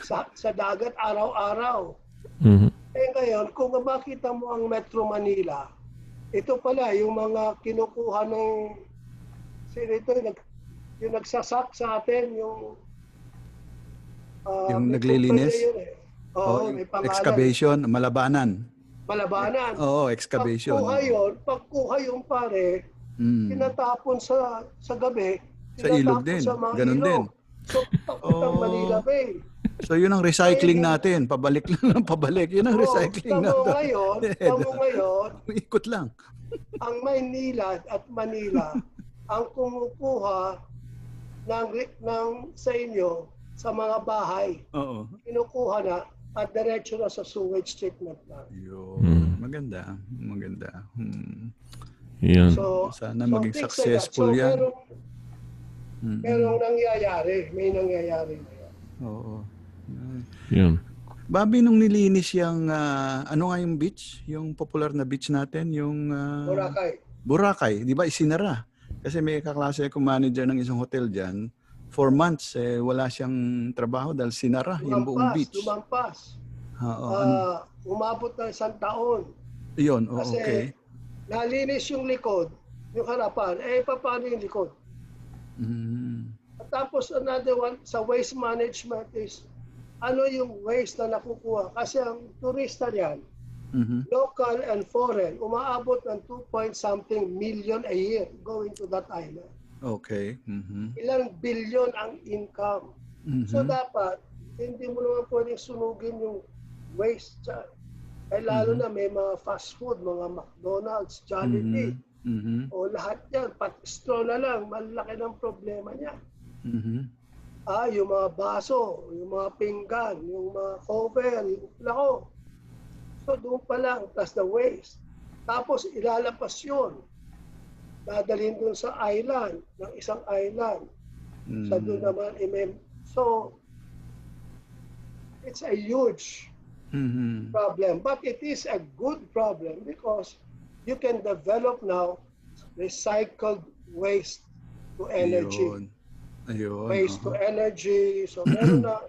sa dagat araw-araw. Ngayon, kung makita mo ang Metro Manila, ito pala yung mga kinukuha ng yung nagsasak sa atin, yung naglilinis? May pangalan. Excavation, malabanan. Oo, excavation. Pagkuha yun pare, tinatapon sa gabi, sa ilog din, ganun din. So, papuntang Manila Bay. So, yun ang recycling natin. Pabalik lang ng pabalik. Yun ang recycling natin. Tamo ngayon, ikot lang. Ang Maynila at Manila, ang kumukuha ng sa inyo, sa mga bahay, kinukuha na at diretso na sa sewage treatment na. Maganda. Yan. So, sana maging successful yan. Merong nangyayari. May nangyayari na yan. Oo. Yan. Bobby, nung nilinis yung, ano nga yung beach? Yung popular na beach natin? Yung Boracay. Di ba? Isinara. Kasi may kaklase akong manager ng isang hotel dyan. 4 months, wala siyang trabaho dahil sinara yung buong beach. Lumampas. Umabot na 1 taon. Yun, kasi okay. Nalinis yung likod, yung harapan. Paano yung likod? At tapos another one, sa waste management is, ano yung waste na nakukuha? Kasi ang turista niyan, local and foreign, umaabot ng 2 point something million a year going to that island. Okay. Mhm. Ilang bilyon ang income. So Mhm. dapat, hindi mo naman pwedeng sunugin yung waste dyan. Ay lalo na may mga fast food, mga McDonald's, Jollibee, Mhm. Mhm. o lahat yan, pati straw na lang, malaki ng problema niya. Mhm. Yung mga baso, yung mga pinggan, yung mga cover, yung plako. So doon pa lang, plus the waste. Tapos ilalapas yun. Dadalhin doon sa island, ng isang island. Sa doon Mhm. naman, so it's a huge Mhm. problem. But it is a good problem because you can develop now recycled waste to energy. Ayun. Ayun, Waste to oo. energy. So meron na.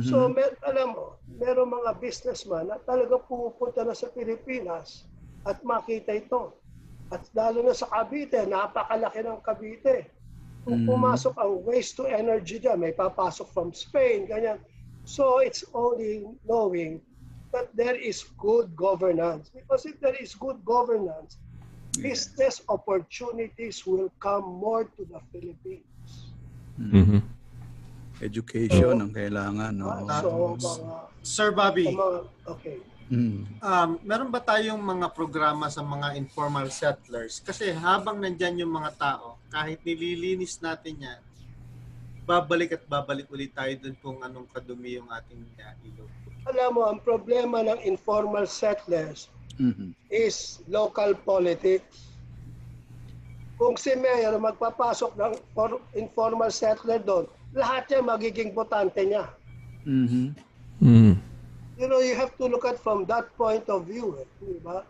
So Mhm. alam mo, meron mga businessman na talaga pupunta na sa Pilipinas at makita ito. At lalo na sa Cavite, napakalaki ng Cavite. Kung Mhm. pumasok ang waste to energy dyan, may papasok from Spain, ganyan. So it's only knowing that there is good governance. Because if there is good governance, Yes. business opportunities will come more to the Philippines. Mhm. Education ang kailangan, no? So, mga, Sir Bobby, okay. Mm. meron ba tayong mga programa sa mga informal settlers? Kasi habang nandyan yung mga tao, kahit nililinis natin yan, babalik at babalik ulit tayo dun kung anong kadumi yung ating ilog. Alam mo, ang problema ng informal settlers Mhm. is local politics. Kung si Mayor magpapasok ng informal settler doon, lahat yan magiging botante niya. Mhm. Mhm. You know, you have to look at from that point of view. Di ba?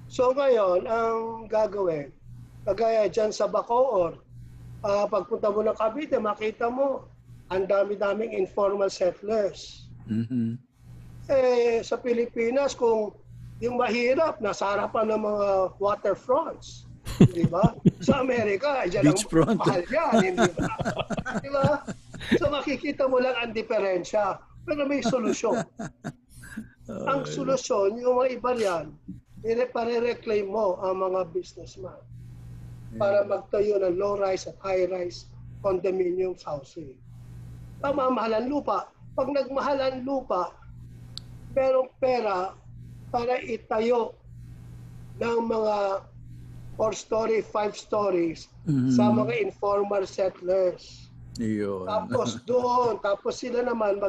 So ngayon, ang gagawin, kagaya dyan sa Bacoor, pagpunta mo ng Cavite, makita mo, ang dami-daming informal settlers. Mhm. Sa Pilipinas, kung yung mahirap, nasa harapan ng mga waterfronts. Di ba? Sa Amerika, dyan ang Beachfront. mahal yan, hindi ba? Di ba? So makikita mo lang ang diferensya. Pero may solusyon. Ang solusyon, yung mga iba yan, pare-reclaim mo ang mga businessman para magtayo ng low-rise at high-rise condominium housing. Mahal ang lupa. Pag nagmahal ang lupa, merong pera para itayo ng mga 4-story, 5 stories sa mga informal settlers. Yun. Tapos sila naman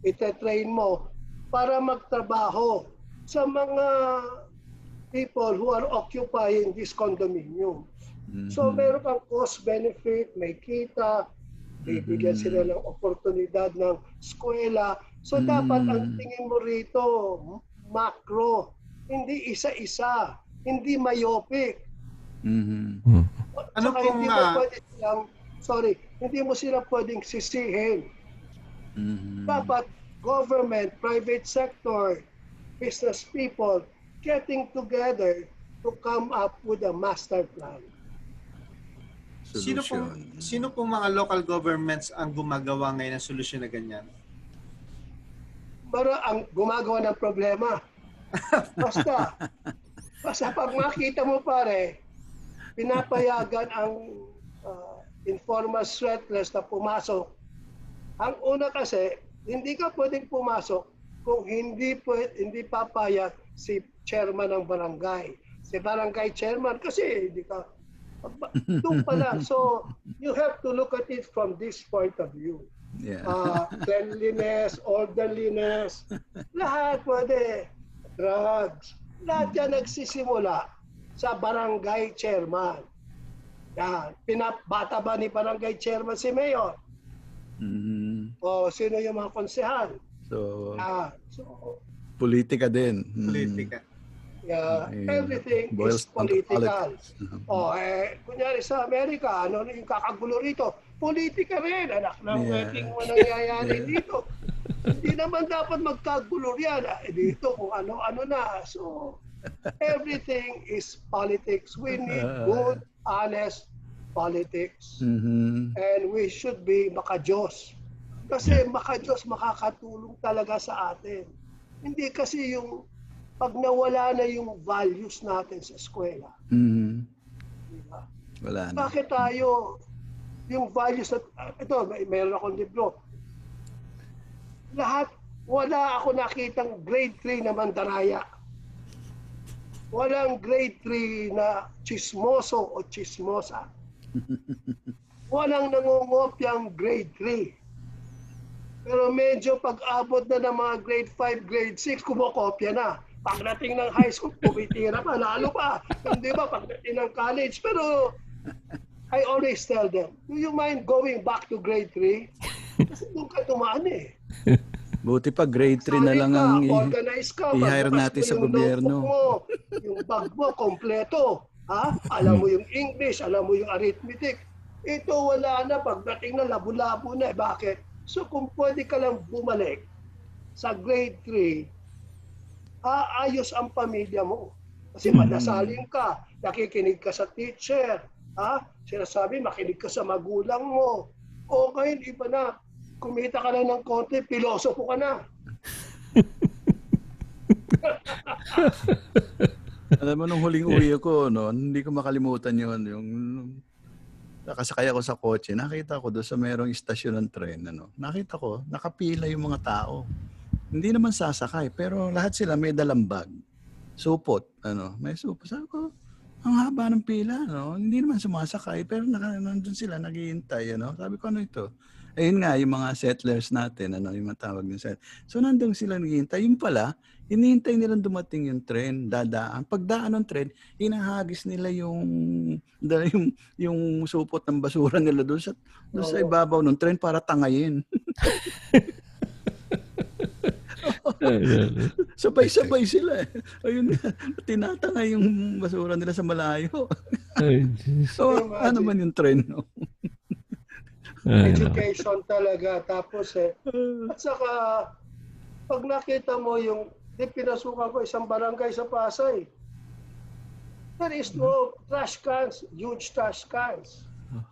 ite-train mo para magtrabaho sa mga people who are occupying this condominium. So meron kang cost benefit, may kita, bibigyan sila ng oportunidad ng eskwela. So dapat ang tingin mo rito, macro, hindi isa-isa, hindi myopic. Mhm. Ano Saka kung hindi mo sila pwedeng sisihin. Mhm. Dapat government, private sector, business people getting together to come up with a master plan. Solution. Sino pong mga local governments ang gumagawa ngayon ng solusyon na ganyan? Para ang gumagawa ng problema. Basta pag makita mo pare, pinapayagan ang informal settlers na pumasok. Ang una kasi, hindi ka pwedeng pumasok kung hindi papayag si chairman ng barangay. Si barangay chairman kasi hindi ka doon pala. So, you have to look at it from this point of view. Yeah. Cleanliness, orderliness, lahat pwede. Drugs, lahat yan nagsisimula sa barangay chairman. Yan. Bata ba ni barangay chairman si Mayor? Mhm. O sino yung mga konsehal? So, So, politika din. Politika. yeah, Okay. everything Boils is down to political. politics. Kunyari sa Amerika, ano yung kakagulo rito? Politika rin, anak ng Yeah. wedding mo nangyayari dito. Hindi naman dapat magkagulo yan. Dito kung ano-ano na. So, everything is politics. We need good, honest politics. Mhm. And we should be makajos. Kasi makajos makakatulong talaga sa atin. Hindi kasi yung pag nawala na yung values natin sa eskwela. Mhm. Diba? Wala na. Bakit tayo, yung values na, ito, mayroon akong libro. Lahat, wala ako nakitang grade 3 na mandaraya. Walang grade 3 na chismoso o chismosa. Walang nangungopyang grade 3. Pero medyo pag-abot na ng mga grade 5, grade 6, kumokopya na. Pagdating ng high school, pumitira pa, lalo pa. Hindi ba, pagdating ng college. Pero I always tell them, do you mind going back to grade 3? Kasi doon ka tumaan eh. Buti pa grade 3 na lang ang Organize ka, i-hire magbukas natin mo sa yung gobyerno. notebook mo, yung bag mo, kompleto. Ha? Alam mo yung English, alam mo yung arithmetic. Ito wala na, pagdating na labo-labo na. Bakit? So kung pwede ka lang bumalik sa grade 3, aayos ang pamilya mo. Kasi madasalin ka, nakikinig ka sa teacher, ha? Sinasabi, makinig ka sa magulang mo. O ngayon, iba na, kumita ka na ng konti, pilosopo ka na. Alam mo, nung huling uwi ko, no, hindi ko makalimutan yun. Yung nakasakay ako sa kotse, nakita ko doon sa merong istasyon ng tren. Ano, nakita ko, nakapila yung mga tao. Hindi naman sasakay, pero lahat sila may dalang bag. Supot, ano, may supot. Sabi ko, ang haba ng pila, no? Hindi naman sumasakay, pero nandun sila, naghihintay, ano? Sabi ko, ano ito? Ayun nga, yung mga settlers natin, ano, yung matawag ng settlers. So, nandun sila naghihintay. Yung pala, hinihintay nilang dumating yung tren, dadaan. Pagdaan ng tren, hinahagis nila yung supot ng basura nila doon sa ibabaw ng tren para tangayin. Sabay-sabay sila eh. Ayun nga, tinatangay yung basura nila sa malayo. So, ano man yung tren, no? Education talaga. Tapos at saka, pag nakita mo yung, pinasukan ko isang barangay sa Pasay, there is no trash cans, huge trash cans.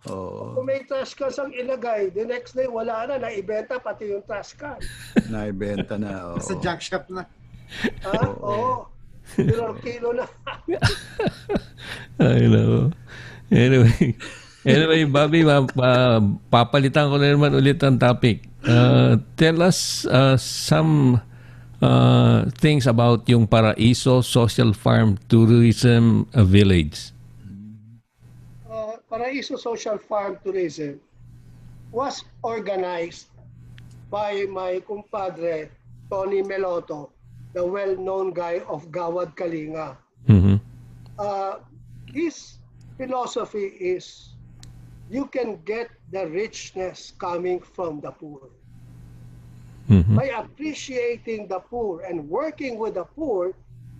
Oo. Kung may trash cans ang ilagay, the next day wala na, naibenta pati yung trash can. Naibenta na, oo. Sa junk shop na. Ha? Oo. Kilo na. I know. Anyway, Bobby, papalitan ko na naman ulit ang topic. Tell us some things about yung Paraiso Social Farm Tourism Village. Paraiso Social Farm Tourism was organized by my compadre, Tony Meloto, the well-known guy of Gawad Kalinga. Mm-hmm. His philosophy is you can get the richness coming from the poor. Mm-hmm. By appreciating the poor and working with the poor,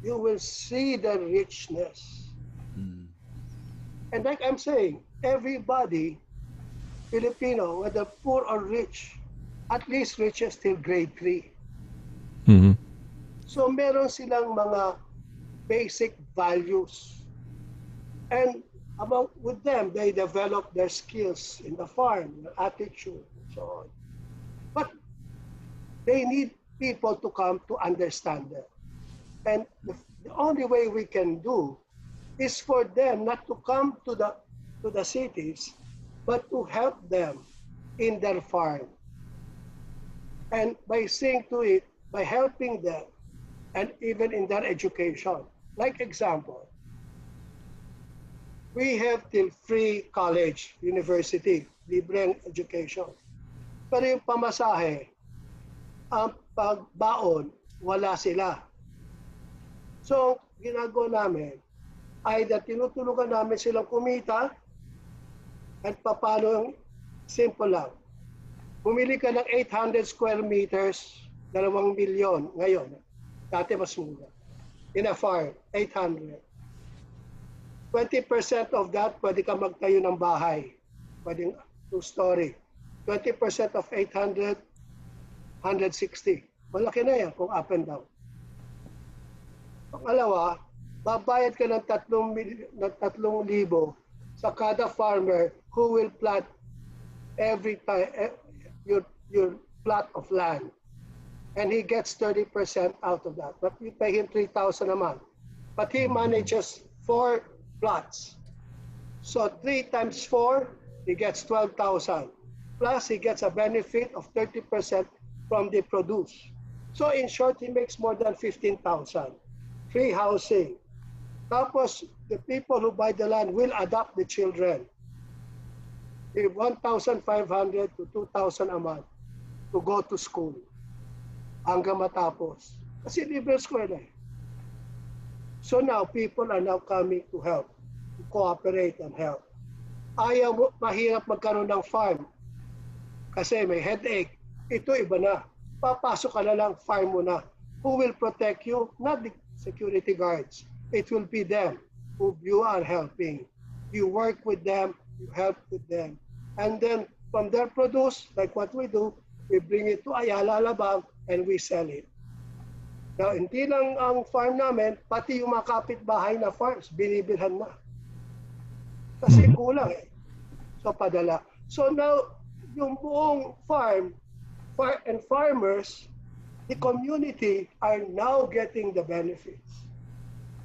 you will see the richness. And like I'm saying, everybody, Filipino, whether poor or rich, at least rich is still grade 3. Mm-hmm. So meron silang mga basic values. And with them, they develop their skills in the farm, their attitude, and so on. But they need people to come to understand them. And the only way we can do is for them not to come to the cities, but to help them in their farm. And by seeing to it, by helping them, and even in their education. Like example, we have till free college, university, libreng education. Pero yung pamasahe, ang pagbaon, wala sila. So, ginagawa namin, either tinutulungan namin silang kumita, at paano yung simple lang. Bumili ka ng 800 square meters, 2 milyon ngayon. Dati mas mura. In a farm, 800. 20% of that, pwede ka magtayo ng bahay. Pwedeng 2-story. 20% of 800, 160. Malaki na yan kung up and down. Pangalawa, babayad ka ng 3,000 sa kada farmer who will plant every time your plot of land. And he gets 30% out of that. But you pay him 3,000 a month. But he manages 4 plots. So 3 times 4, he gets 12,000. Plus, he gets a benefit of 30% from the produce. So in short, he makes more than 15,000. Free housing. Tapos, the people who buy the land will adopt the children. 1,500 to 2,000 a month to go to school hanggang matapos. Kasi libre school na eh. So now, people are now coming to help, to cooperate and help. Ayaw mo, mahirap magkaroon ng farm kasi may headache. Ito iba na. Papasok ka na lang, farm mo na. Who will protect you? Not the security guards. It will be them who you are helping. You work with them, you help with them. And then from their produce, like what we do, we bring it to Ayala Alabang and we sell it. Now, hindi lang ang farm namin, pati yung mga kapitbahay na farms, binibilhan na. Kasi kulang eh. So, padala. So now, yung buong farm and farmers, the community are now getting the benefits.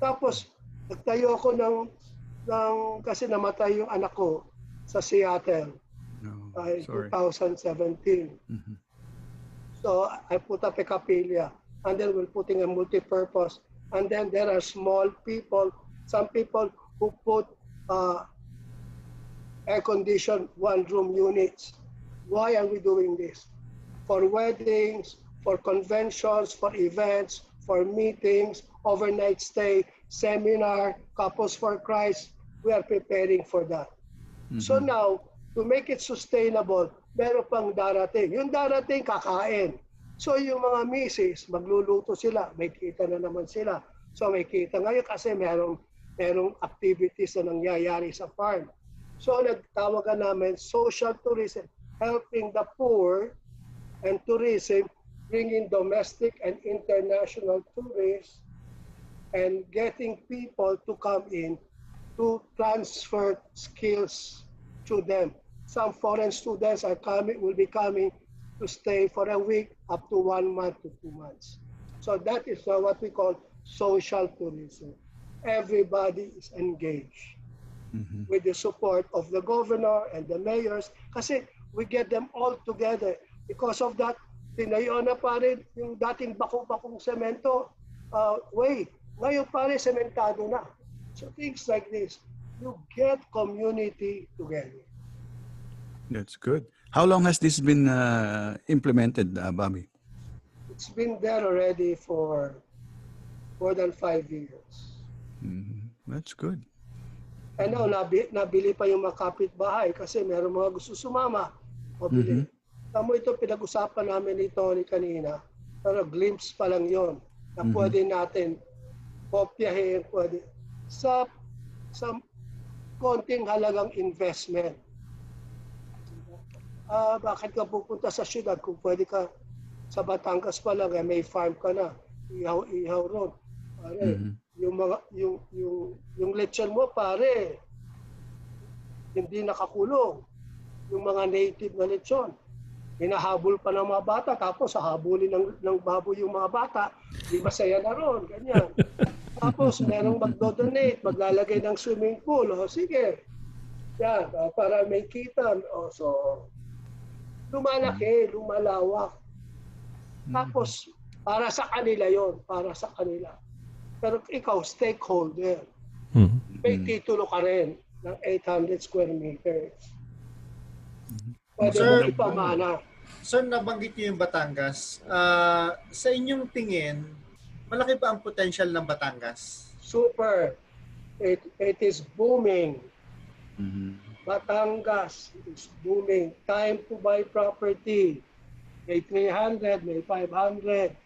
Tapos, nagtayo ako kasi namatay yung anak ko sa Seattle in 2017. Mhm. So I put up a capilla, and then we're putting a multi-purpose. And then there are small people, some people who put air-conditioned one-room units. Why are we doing this? For weddings, for conventions, for events, for meetings, overnight stay, seminar, Couples for Christ. We are preparing for that. So now, to make it sustainable, meron pang darating. Yung darating, kakain. So yung mga misis, magluluto sila, may kita na naman sila. So may kita ngayon kasi merong activities na nangyayari sa farm. So nagtawagan namin social tourism, helping the poor and tourism, bringing domestic and international tourists and getting people to come in to transfer skills to them. Some foreign students will be coming to stay for a week up to 1 month to 2 months. So that is what we call social tourism. Everybody is engaged with the support of the governor and the mayors kasi we get them all together. Because of that, tinayo na pa rin yung dating bako-bakong semento way. Ngayon pa rin sementado na. So things like this, you get community together. That's good. How long has this been implemented, Bobby? It's been there already for more than 5 years. That's good. And now, nabili pa yung mga kapitbahay kasi meron mga gusto sumama. Mabili. Tamo ito, pinag-usapan namin ni Tony kanina, pero glimpse pa lang yon na pwede natin kopyahin, pwede sa konting halagang investment. Bakit ka pupunta sa syudad kung pwede ka sa Batangas pa lang, may farm ka na, ihaw ron. Pare, yung lechon mo, pare, hindi nakakulong. Yung mga native na lechon, hinahabol pa ng mga bata, tapos hahabulin ng baboy yung mga bata, di masaya na ron, ganyan. Tapos merong magdodonate, maglalagay ng swimming pool, sige. Yan, para may kita. So, lumalaki, lumalawak. Tapos, para sa kanila yon, para sa kanila. Pero ikaw, stakeholder, may titulo ka rin ng 800 square meters. Pwede mo ipamana. Sir, nabanggit niyo yung Batangas. Sa inyong tingin, malaki ba ang potential ng Batangas? Super. It is booming. Batangas is booming. Time to buy property. May 300, may 500.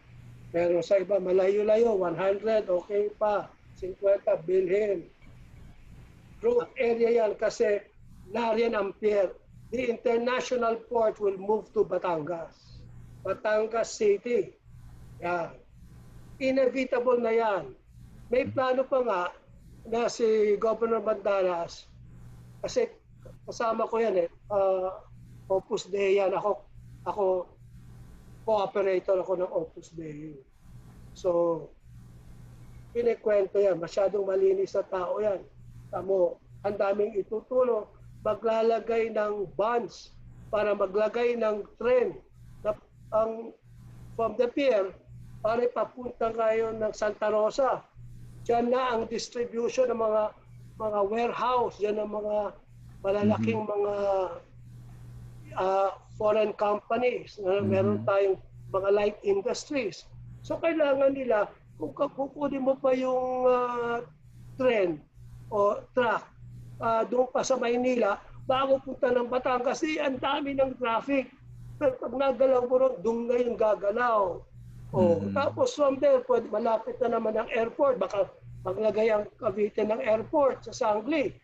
Pero sa iba, malayo-layo, 100, okay pa. 50, bilhin. Growth area yan kasi nariyan ang pier. The international port will move to Batangas. Batangas City. Yan. Inevitable na yan. May plano pa nga na si Governor Bandaras, kasi kasama ko yan Opus Dei yan. Ako co-operator ako ng Opus Dei. So, pinikwento yan. Masyadong malinis na tao yan. Tamo, ang daming itutulong, maglalagay ng bonds para maglagay ng train na from the pier para ipapunta ngayon ng Santa Rosa. Diyan na ang distribution ng mga warehouse, diyan ang mga malalaking mga foreign companies. Meron tayong mga light industries. So kailangan nila, kung kukunin mo pa yung train o truck doon pa sa Maynila, bago punta ng Batangas, ang dami ng traffic. Pero pag nagalaw mo ron, doon ngayon gagalaw. Tapos from there, malapit na naman ang airport. Baka maglagay ang Cavite ng airport sa Sangli.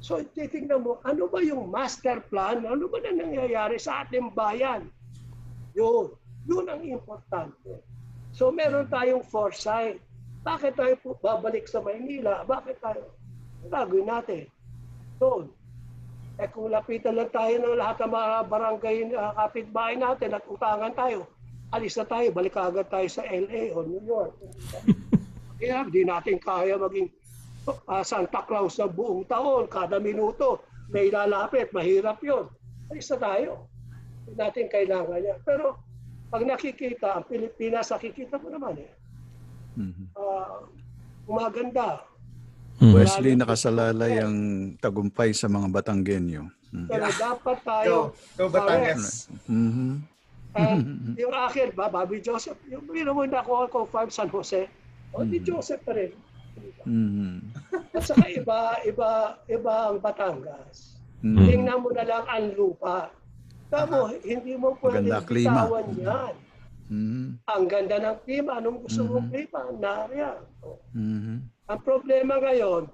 So titignan mo, ano ba yung master plan? Ano ba na nangyayari sa ating bayan? Yun ang importante. So meron tayong foresight. Bakit tayo babalik sa Maynila? Bakit tayo? Gagawin natin. Doon. Kung lapitan lang tayo ng lahat ng mga barangay kapitbahay natin at utangan tayo, alis na tayo, balik agad tayo sa LA o New York. Kaya di natin kaya maging Santa Claus na buong taon, kada minuto, may lalapit, mahirap yun. Alis na tayo. Hindi natin kailangan yan. Pero pag nakikita, ang Pilipinas, nakikita mo naman umaganda. Wesley, nakasalalay ang tagumpay sa mga Batanggenyo. Pero dapat tayo... Go Batangas. Yung akin, Bobby Joseph, yung na ako Farm San Jose, di Joseph pa rin. At saka iba ang Batangas. Tingnan mo na lang ang lupa. Tamo, hindi mo pwedeng bitawan yan. Ang ganda ng klima, anong gusto mong klima? Nariyan. Ang problema ngayon,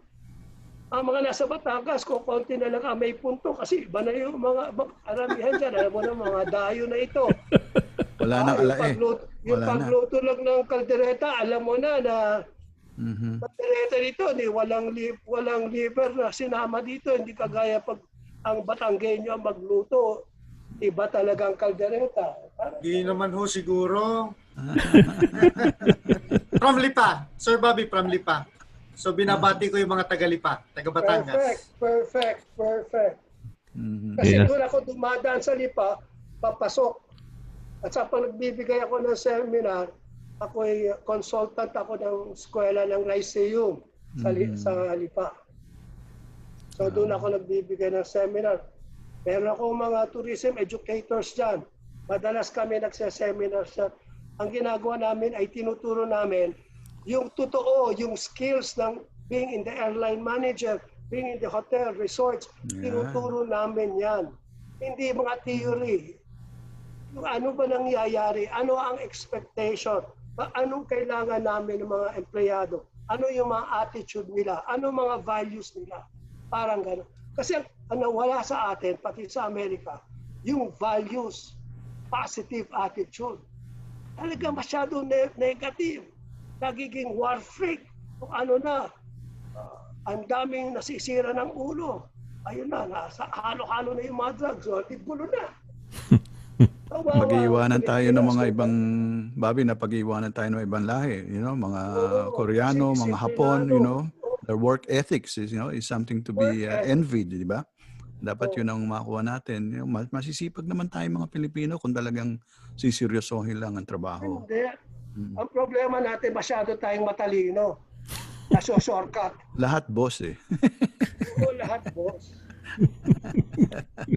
ang mga nasa Batangas, kung konti na lang may punto kasi iba na yung mga aramihan dyan. Alam mo na mga dayo na ito. Wala nang alae. Yung pagluto lang ng kaldereta, alam mo na kaldereta dito, walang liver na sinama dito. Hindi kagaya pag ang Batanggenyo magluto. Iba talagang kaldereta. Di naman ho siguro. From Lipa. Sir Bobby, from Lipa. So binabati ko yung mga taga-Lipa, taga-Batangas. Perfect. Kasi doon ako dumadaan sa Lipa, papasok. At sa pag nagbibigay ako ng seminar, ako'y consultant ako ng eskwela ng Lyceum sa Lipa. So doon ako nagbibigay ng seminar. Meron akong mga tourism educators dyan. Madalas kami nagseseminar siya. Ang ginagawa namin ay tinuturo namin yung totoo, yung skills ng being in the airline manager, being in the hotel, resorts. Tinuturo namin yan. Hindi mga theory. Ano ba nangyayari? Ano ang expectation? Anong kailangan namin ng mga empleyado? Ano yung mga attitude nila? Ano mga values nila? Parang gano'n. Kasi ang nawala sa atin, pati sa Amerika, yung values, positive attitude. Talaga masyado negative. Nagiging war freak. Kung ano na, ang daming nasisira ng ulo. Ayun na, nasa halo-halo na yung mga drugs. So, gulo na. Mag-iiwanan tayo ng mga ibang, Bobby, na pag-iiwanan tayo ng ibang lahi. You know, mga Koreano, mga Hapon, you know. Their work ethics is something to be envied, di ba? Dapat yun ang makuha natin. Masisipag naman tayo mga Pilipino kung talagang siseryosohin lang ang trabaho. Hindi. Ang problema natin, masyado tayong matalino. Naso-shortcut. Lahat boss eh. Oo, lahat boss.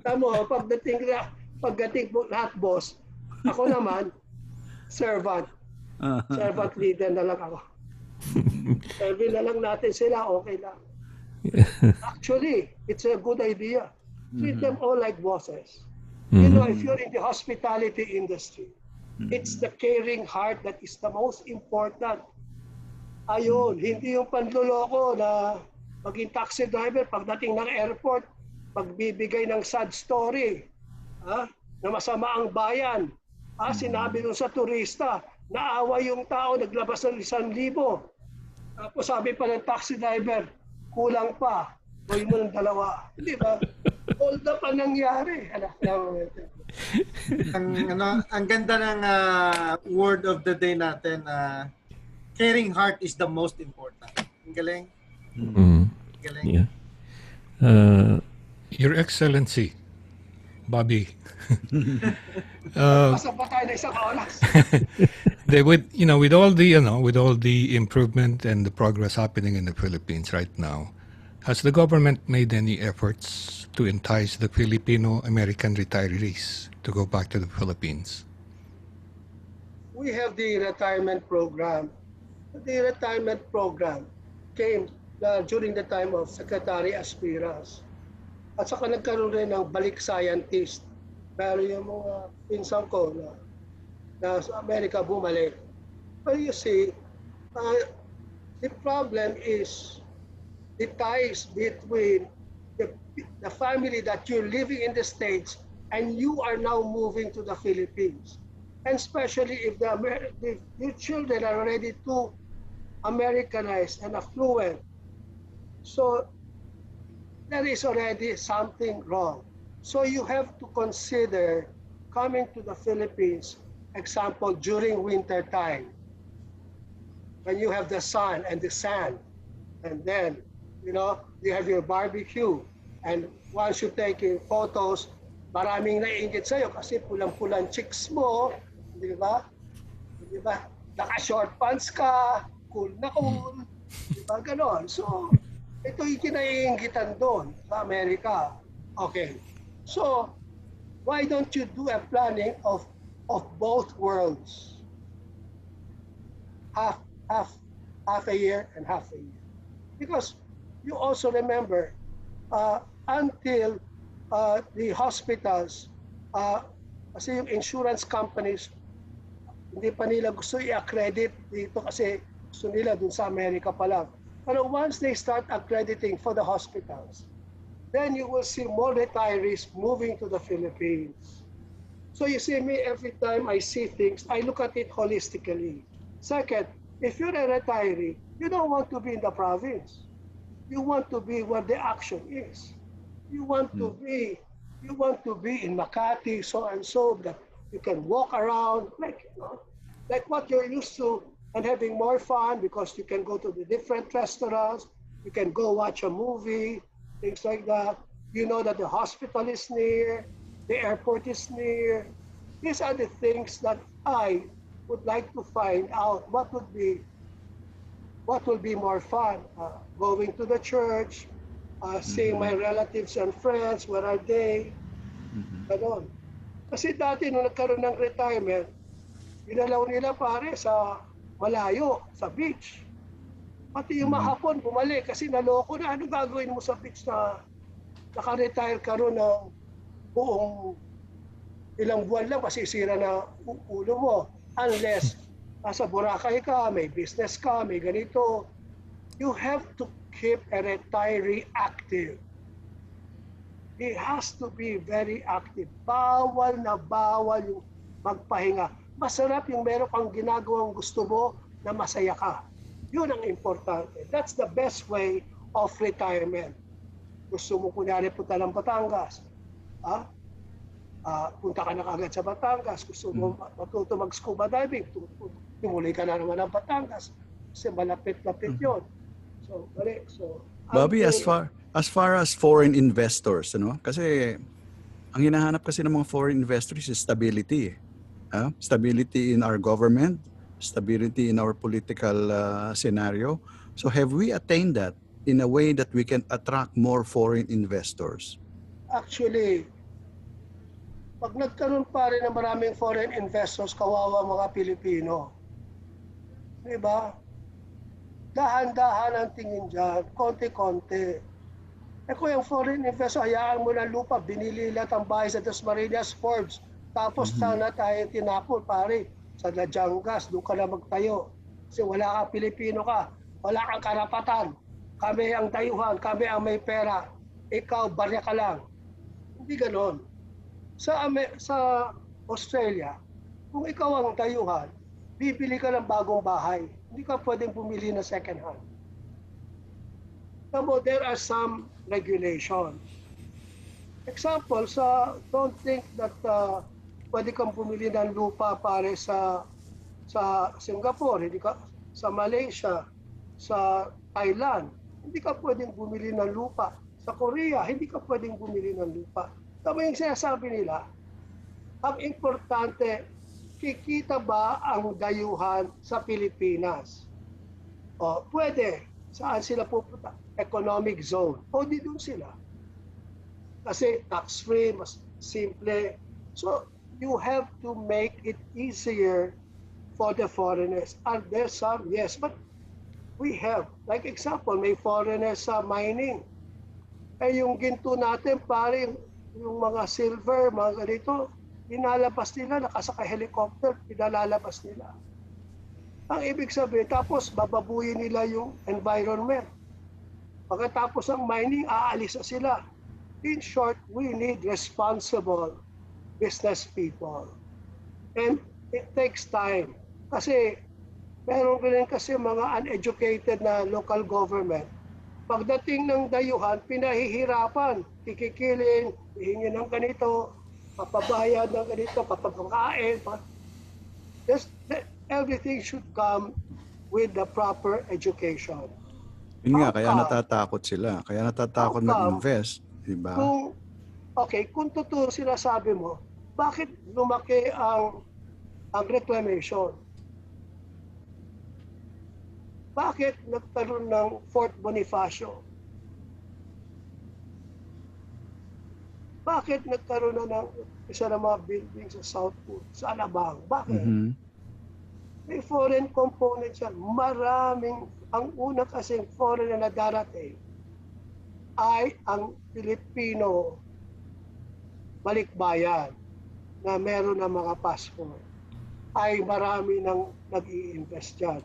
Tamo, pagdating lahat boss, ako naman, servant. Servant leader na lang ako. Serve na lang natin sila, okay lang. Actually, it's a good idea. Treat them all like bosses. You know, if you're in the hospitality industry, it's the caring heart that is the most important. Ayun, hindi yung panloloko na maging taxi driver pagdating ng airport, magbibigay ng sad story na masama ang bayan. Sinabi dun sa turista, naawa yung tao, naglabas ng 1,000. Tapos sabi pa ng taxi driver, kulang pa, gawin mo ng 2. Di ba? All the pa nangyari. Ang ganda ng word of the day natin, caring heart is the most important. Ang galing. Galing. Yeah. Your Excellency, Bobby. Basta pa tayo na isang oras. With all the improvement and the progress happening in the Philippines right now, has the government made any efforts to entice the Filipino American retirees to go back to the Philippines? We have the retirement program. The retirement program came during the time of Secretary Aspiras. At saka nagkaroon rin ng balik scientist. Pero yung mga pinsan ko na sa Amerika bumalik. But you see, the problem is the ties between the family that you're living in the States and you are now moving to the Philippines. And especially if your children are already too Americanized and affluent. So there is already something wrong. So you have to consider coming to the Philippines, example, during winter time, when you have the sun and the sand, and then, you have your barbecue, and once you take your photos, maraming naiingit sa'yo kasi pulang-pulang chicks mo, di ba? Di ba? Naka-short pants ka, cool na cool, di ba? Ganon. So, ito yung kinaiingitan doon sa Amerika. Okay. So, why don't you do a planning of both worlds? Half a year and half a year. Because you also remember, until the hospitals, kasi yung insurance companies, hindi pa nila gusto i-accredit dito kasi gusto nila dun sa Amerika pa lang. Pero once they start accrediting for the hospitals, then you will see more retirees moving to the Philippines. So you see me, every time I see things, I look at it holistically. Second, if you're a retiree, you don't want to be in the province. You want to be where the action is. You want to be in Makati, so and so, that you can walk around like what you're used to, and having more fun because you can go to the different restaurants, you can go watch a movie, things like that. You know that the hospital is near, the airport is near. These are the things that I would like to find out what will be more fun. Going to the church, seeing my relatives and friends, where are they? Ganon. Kasi dati nung nagkaroon ng retirement, inalaw nila pare sa malayo, sa beach. Pati yung mga Hapon bumalik kasi naloko na. Ano gagawin mo sa beach na naka-retire ka ron ng buong ilang buwan lang, masisira na ulo mo. Unless nasa Boracay ka, may business ka, may ganito. You have to keep a retiree active. He has to be very active. Bawal na bawal yung magpahinga. Masarap yung meron kang ginagawang gusto mo na masaya ka. Yun ang importante. That's the best way of retirement. Gusto mo kunyari punta ng Batangas. Punta ka na kagad sa Batangas. Gusto mo matuto mag-scuba diving. Tumuloy ka na naman ng Batangas. Kasi malapit-lapit yun. So, Bobby, as far as foreign investors, kasi ang hinahanap kasi ng mga foreign investors is stability. Stability in our government, stability in our political scenario. So have we attained that in a way that we can attract more foreign investors? Actually, pag nagkaroon pa rin ng maraming foreign investors, kawawa mga Pilipino. Di ba? Dahan-dahan ang tingin dyan, konti-konti. Kung yung foreign investor, hayaan mo ng lupa, binili lahat ang bahay sa Dasmariñas, Forbes. Tapos sana tayo tinapon, pare, sa Lajangas, doon ka na magtayo. Kasi wala kang Pilipino ka, wala kang karapatan. Kami ang tayuhan, kami ang may pera. Ikaw, barya ka lang. Hindi ganon. Sa Australia, kung ikaw ang tayuhan, bibili ka ng bagong bahay. Hindi ka pwedeng bumili na second hand. Tamo, there are some regulations. Example, don't think that pwede kang bumili ng lupa pare sa Singapore, hindi ka, sa Malaysia, sa Thailand. Hindi ka pwedeng bumili ng lupa Sa Korea, hindi ka pwedeng bumili ng lupa. Tama yung sinasabi nila, ang importante, kikita ba ang dayuhan sa Pilipinas? O, pwede. Saan sila pupunta? Economic zone. O, di doon sila. Kasi tax-free, mas simple. So, you have to make it easier for the foreigners. Are there some? Yes, but we have. Like example, may foreigners sa mining. Eh, yung ginto natin, pare, yung mga silver, mga ganito, pinalabas nila, nakasakay helicopter, pinalalabas nila. Ang ibig sabihin, tapos bababuyin nila yung environment. Pagkatapos ng mining, aalis na sila. In short, we need responsible business people. And it takes time. Kasi meron rin kasi mga uneducated na local government. Pagdating ng dayuhan, pinahihirapan, kikikilin, hihingi ng ganito, papabayad ng ganito, papapakain. Everything should come with the proper education. Yun nga, How kaya come? natatakot sila. Kaya natatakot How come? mag-invest. Diba? Kung totoo sinasabi mo, bakit lumaki ang reclamation? Bakit nagkaroon ng Fort Bonifacio? Bakit nagkaroon na ng isa ng mga buildings sa Southwood, sa Alabang? Bakit? May foreign components yan. Maraming, ang una kasing foreign na darating ay ang Pilipino balikbayan na meron ng mga passport. Ay marami nang nag-i-invest dyan.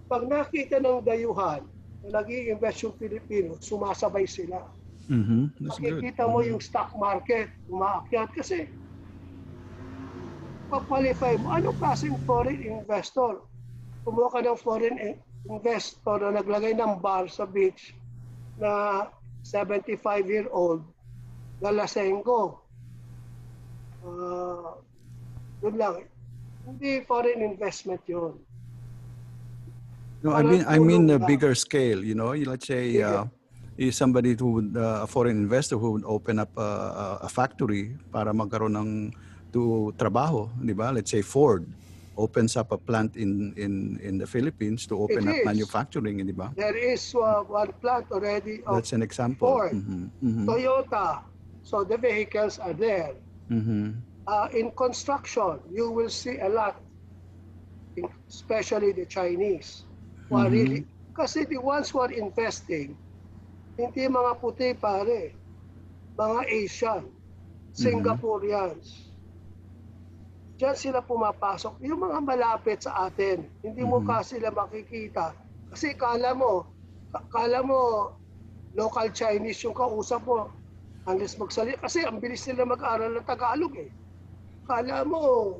Pag nakita ng dayuhan na nag-i-invest yung Pilipino, sumasabay sila. That's good. Makikita mo yung stock market, umaakyat kasi pa-qualify mo. Anong klaseng foreign investor? Kumuha ka ng foreign investor na naglagay ng bar sa beach na 75-year-old na lasenggo. Yun lang. Hindi foreign investment yun. No, I mean a bigger scale. You know, let's say is somebody who would a foreign investor who would open up a factory para magkaroon ng trabaho, di ba? Let's say Ford opens up a plant in the Philippines to open up manufacturing, di ba? There is one plant already. That's an example. Ford, Toyota. So the vehicles are there. In construction, you will see a lot, especially the Chinese. Who are really, kasi the ones who are investing, hindi mga puti pare, mga Asian, Singaporeans. Diyan sila pumapasok. Yung mga malapit sa atin, hindi mo kasi sila makikita. Kasi kala mo, local Chinese yung kausap mo. Unless magsalita. Kasi ang bilis nila mag-aral ng Tagalog eh. Kala mo,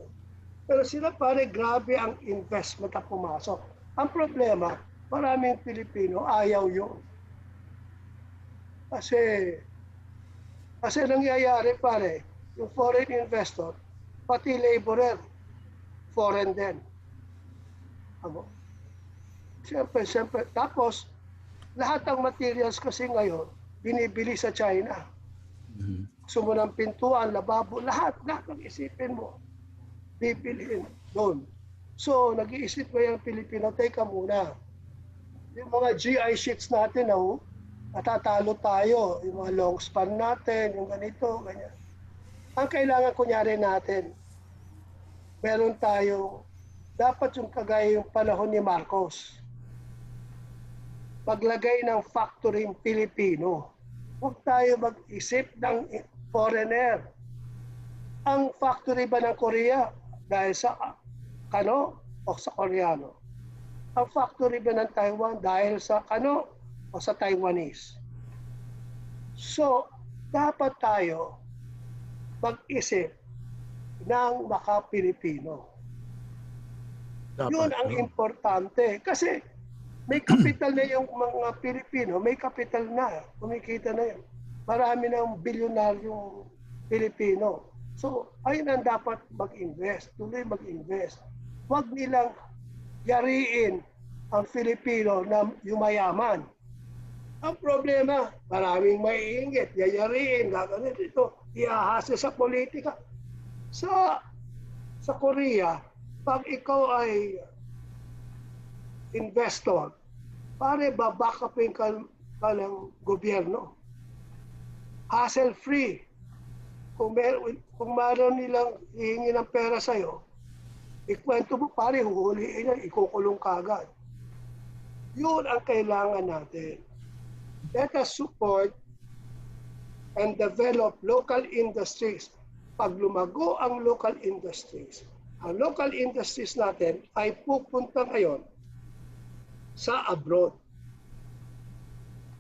pero sila pare, grabe ang investment na pumasok. Ang problema, maraming Pilipino ayaw yun. Kasi nangyayari pare, yung foreign investor, pati laborer, foreign din. Siyempre. Tapos, lahat ng materials kasi ngayon, binibili sa China. Gusto mo ng pintuan, lababo, lahat ng isipin mo, bibilhin doon. So, nag-iisip ko yung Pilipino, teka muna, yung mga GI sheets natin, natatalo tayo, yung mga long span natin, yung ganito, ganyan. Ang kailangan kunyari natin, meron tayo, dapat yung kagaya yung panahon ni Marcos, maglagay ng factory Pilipino. Huwag tayo mag-isip ng foreigner. Ang factory ba ng Korea dahil sa Kano o sa Koreano? Ang factory ba ng Taiwan dahil sa Kano o sa Taiwanese? So, dapat tayo mag-isip ng maka-Pilipino. Yun ang importante. Kasi may kapital na yung mga Pilipino, may kapital na, kumikita na yun. Marami ng bilyonaryong Pilipino. So, ayun ang dapat mag-invest, tuloy mag-invest. Huwag nilang yariin ang Filipino na yumayaman. Ang problema, maraming maiinggit, yayariin, gagawin ito, iahasa sa politika. Sa Korea, pag ikaw ay investor, pare babakapin ka ng gobyerno. Hassle-free. Kung meron nilang hihingi ng pera sa'yo, ikwento mo, pare, huhuliin yan, ikukulong ka agad. Yun ang kailangan natin. Let us support and develop local industries. Pag lumago ang local industries natin ay pupunta ngayon sa abroad.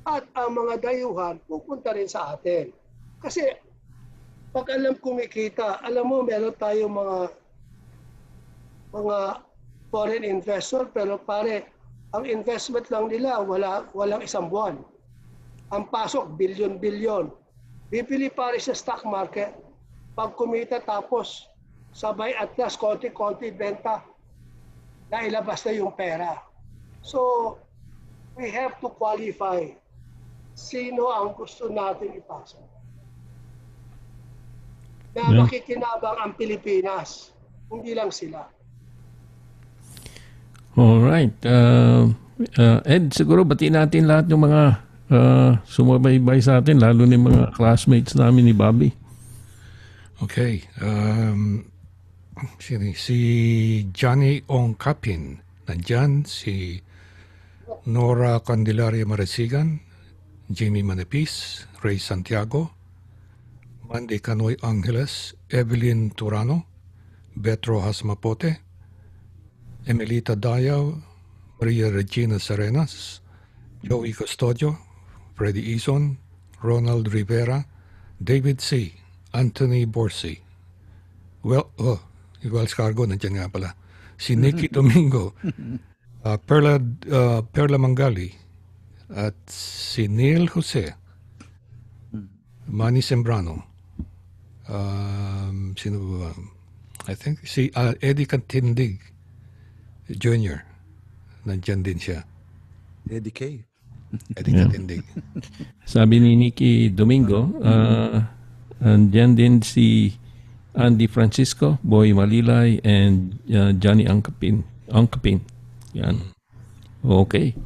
At ang mga dayuhan pupunta rin sa atin. Kasi pag alam kumikita, alam mo meron tayong mga foreign investor pero pare, ang investment lang nila walang isang buwan. Ang pasok bilyon-bilyon. Bibili pare sa stock market. Pag kumita tapos sabay at last konti-konti benta na ilabas na yung pera. So we have to qualify sino ang gusto natin ipasok. Na makikinabang ang Pilipinas, hindi lang sila. Alright. Ed, siguro batiin natin lahat ng mga sumabaybay sa atin, lalo ni mga classmates namin ni Bobby. Okay. Si Johnny Ong Kapin, nandyan. Si Nora Candelaria Marasigan, Jimmy Manipis, Ray Santiago, Mandy Canoy Angeles, Evelyn Turano, Betro Hasmapote, Emelita Dayaw, Maria Regina Serenas, Joey Custodio, Freddy Ison, Ronald Rivera, David C., Anthony Borsi. Wells Cargo, nandiyan nga pala. Si Nicky Domingo, Perla Mangali, at si Neil Jose, Manny Sembrano, sino ba? I think si Eddie Cantindig Jr. Nandiyan din siya. Eddie K. Eddie Cantindig. Sabi ni Nicky Domingo, andyan din si Andy Francisco, Boy Malilay, and Johnny Angkapin. Yan. Okay.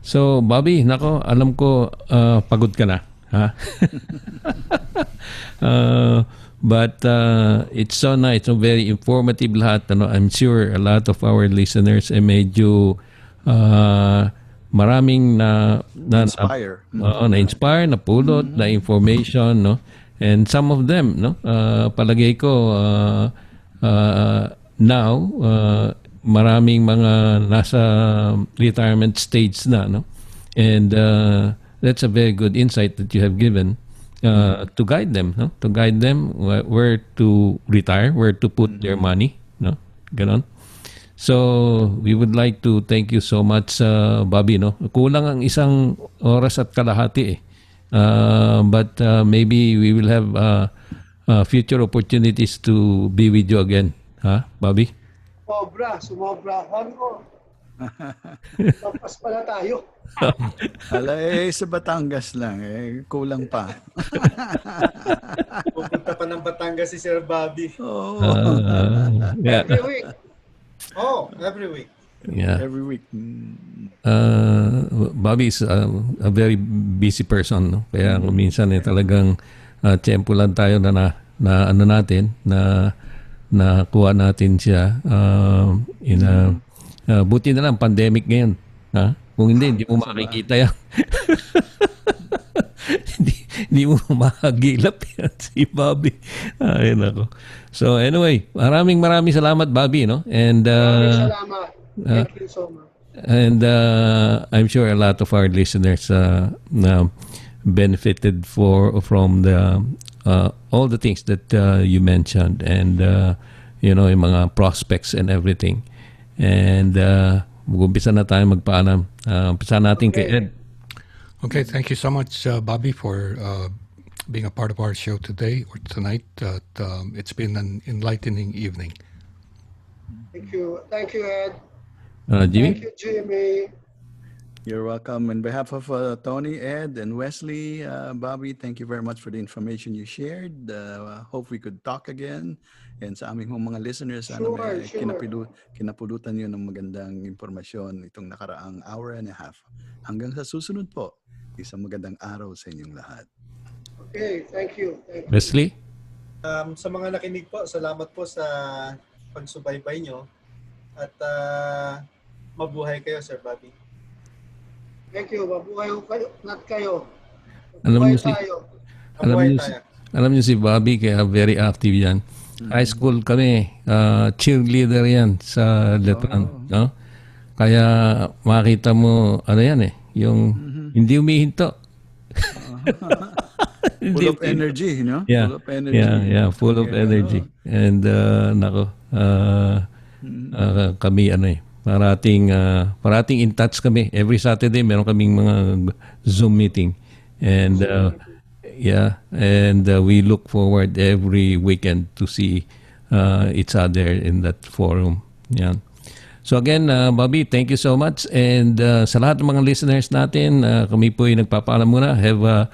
So, Bobby, nako, alam ko pagod ka na. Ha? But it's so nice, so very informative lahat. I'm sure a lot of our listeners ay medyo maraming na-inspire, napulot, na information, no? And some of them, no, palagay ko now maraming mga nasa retirement stage na, no? And that's a very good insight that you have given to guide them, no? To guide them where to retire, where to put their money, no? Ganon. So, we would like to thank you so much, Bobby, no? Kulang ang isang oras at kalahati, eh. But maybe we will have future opportunities to be with you again, ha, Bobby? Sumobra. Tapos pala tayo. Sa Batangas lang, kulang pa. Pupunta pa ng Batangas si Sir Bobby. Yeah. Every week. Every week. Yeah. Every week. Bobby is a very busy person, no? Kaya minsan talagang tiyempo lang tayo na ano natin na kuha natin siya buti na lang pandemic ngayon, ha? Kung hindi mo makikita yan. hindi mo makagilap yan si Bobby. Ay nako. So anyway, maraming salamat, Bobby, no? And Maraming salamat. Thank you so much. And I'm sure a lot of our listeners benefited from the all the things that you mentioned, and yung mga prospects and everything. And mag-umpisa na tayo magpaalam. Umpisa natin kay Ed. Okay, thank you so much, Bobby, for being a part of our show today or tonight. It's been an enlightening evening. Thank you, Ed. Jimmy? Thank you, Jimmy. You're welcome. On behalf of Tony, Ed, and Wesley, Bobby, thank you very much for the information you shared. Hope we could talk again. And sa aming mga listeners, sana may Sure. kinapulutan nyo ng magandang impormasyon itong nakaraang hour and a half. Hanggang sa susunod po, isang magandang araw sa inyong lahat. Okay, thank you. Wesley? Sa mga nakinig po, salamat po sa pagsubaybay nyo. At mabuhay kayo, Sir Bobby. Thank you. Mabuhay kayo. Not kayo. Alam Mabuhay niyo si- tayo. Mabuhay Alam tayo. Alam niyo si Bobby, kaya very active yan. High school kami, cheerleader yan sa Letran. No? Kaya makita mo, ano yan yung hindi umihinto. Full of energy, no? Yeah. Full of energy. Yeah, full of energy. And nako, kami parating in touch kami. Every Saturday meron kaming mga Zoom meeting. And we look forward every weekend to see each other in that forum. Yan. So again, Bobby, thank you so much. And sa lahat ng mga listeners natin, kami po ay nagpapaalam muna. Have a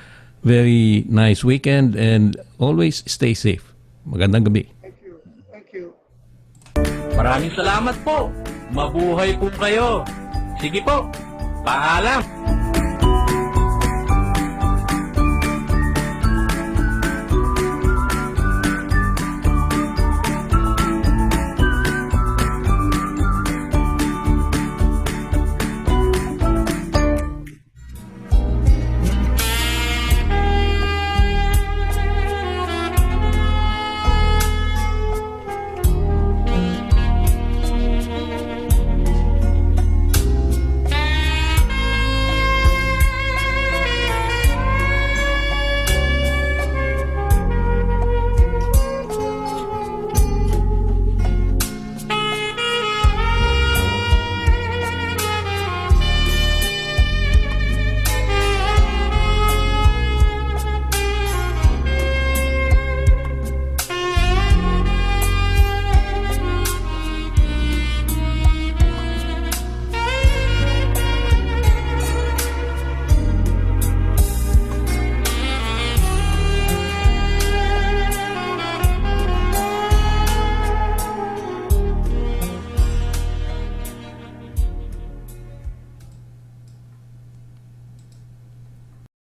very nice weekend and always stay safe. Magandang gabi. Thank you. Maraming salamat po. Mabuhay po kayo. Sige po. Paalam.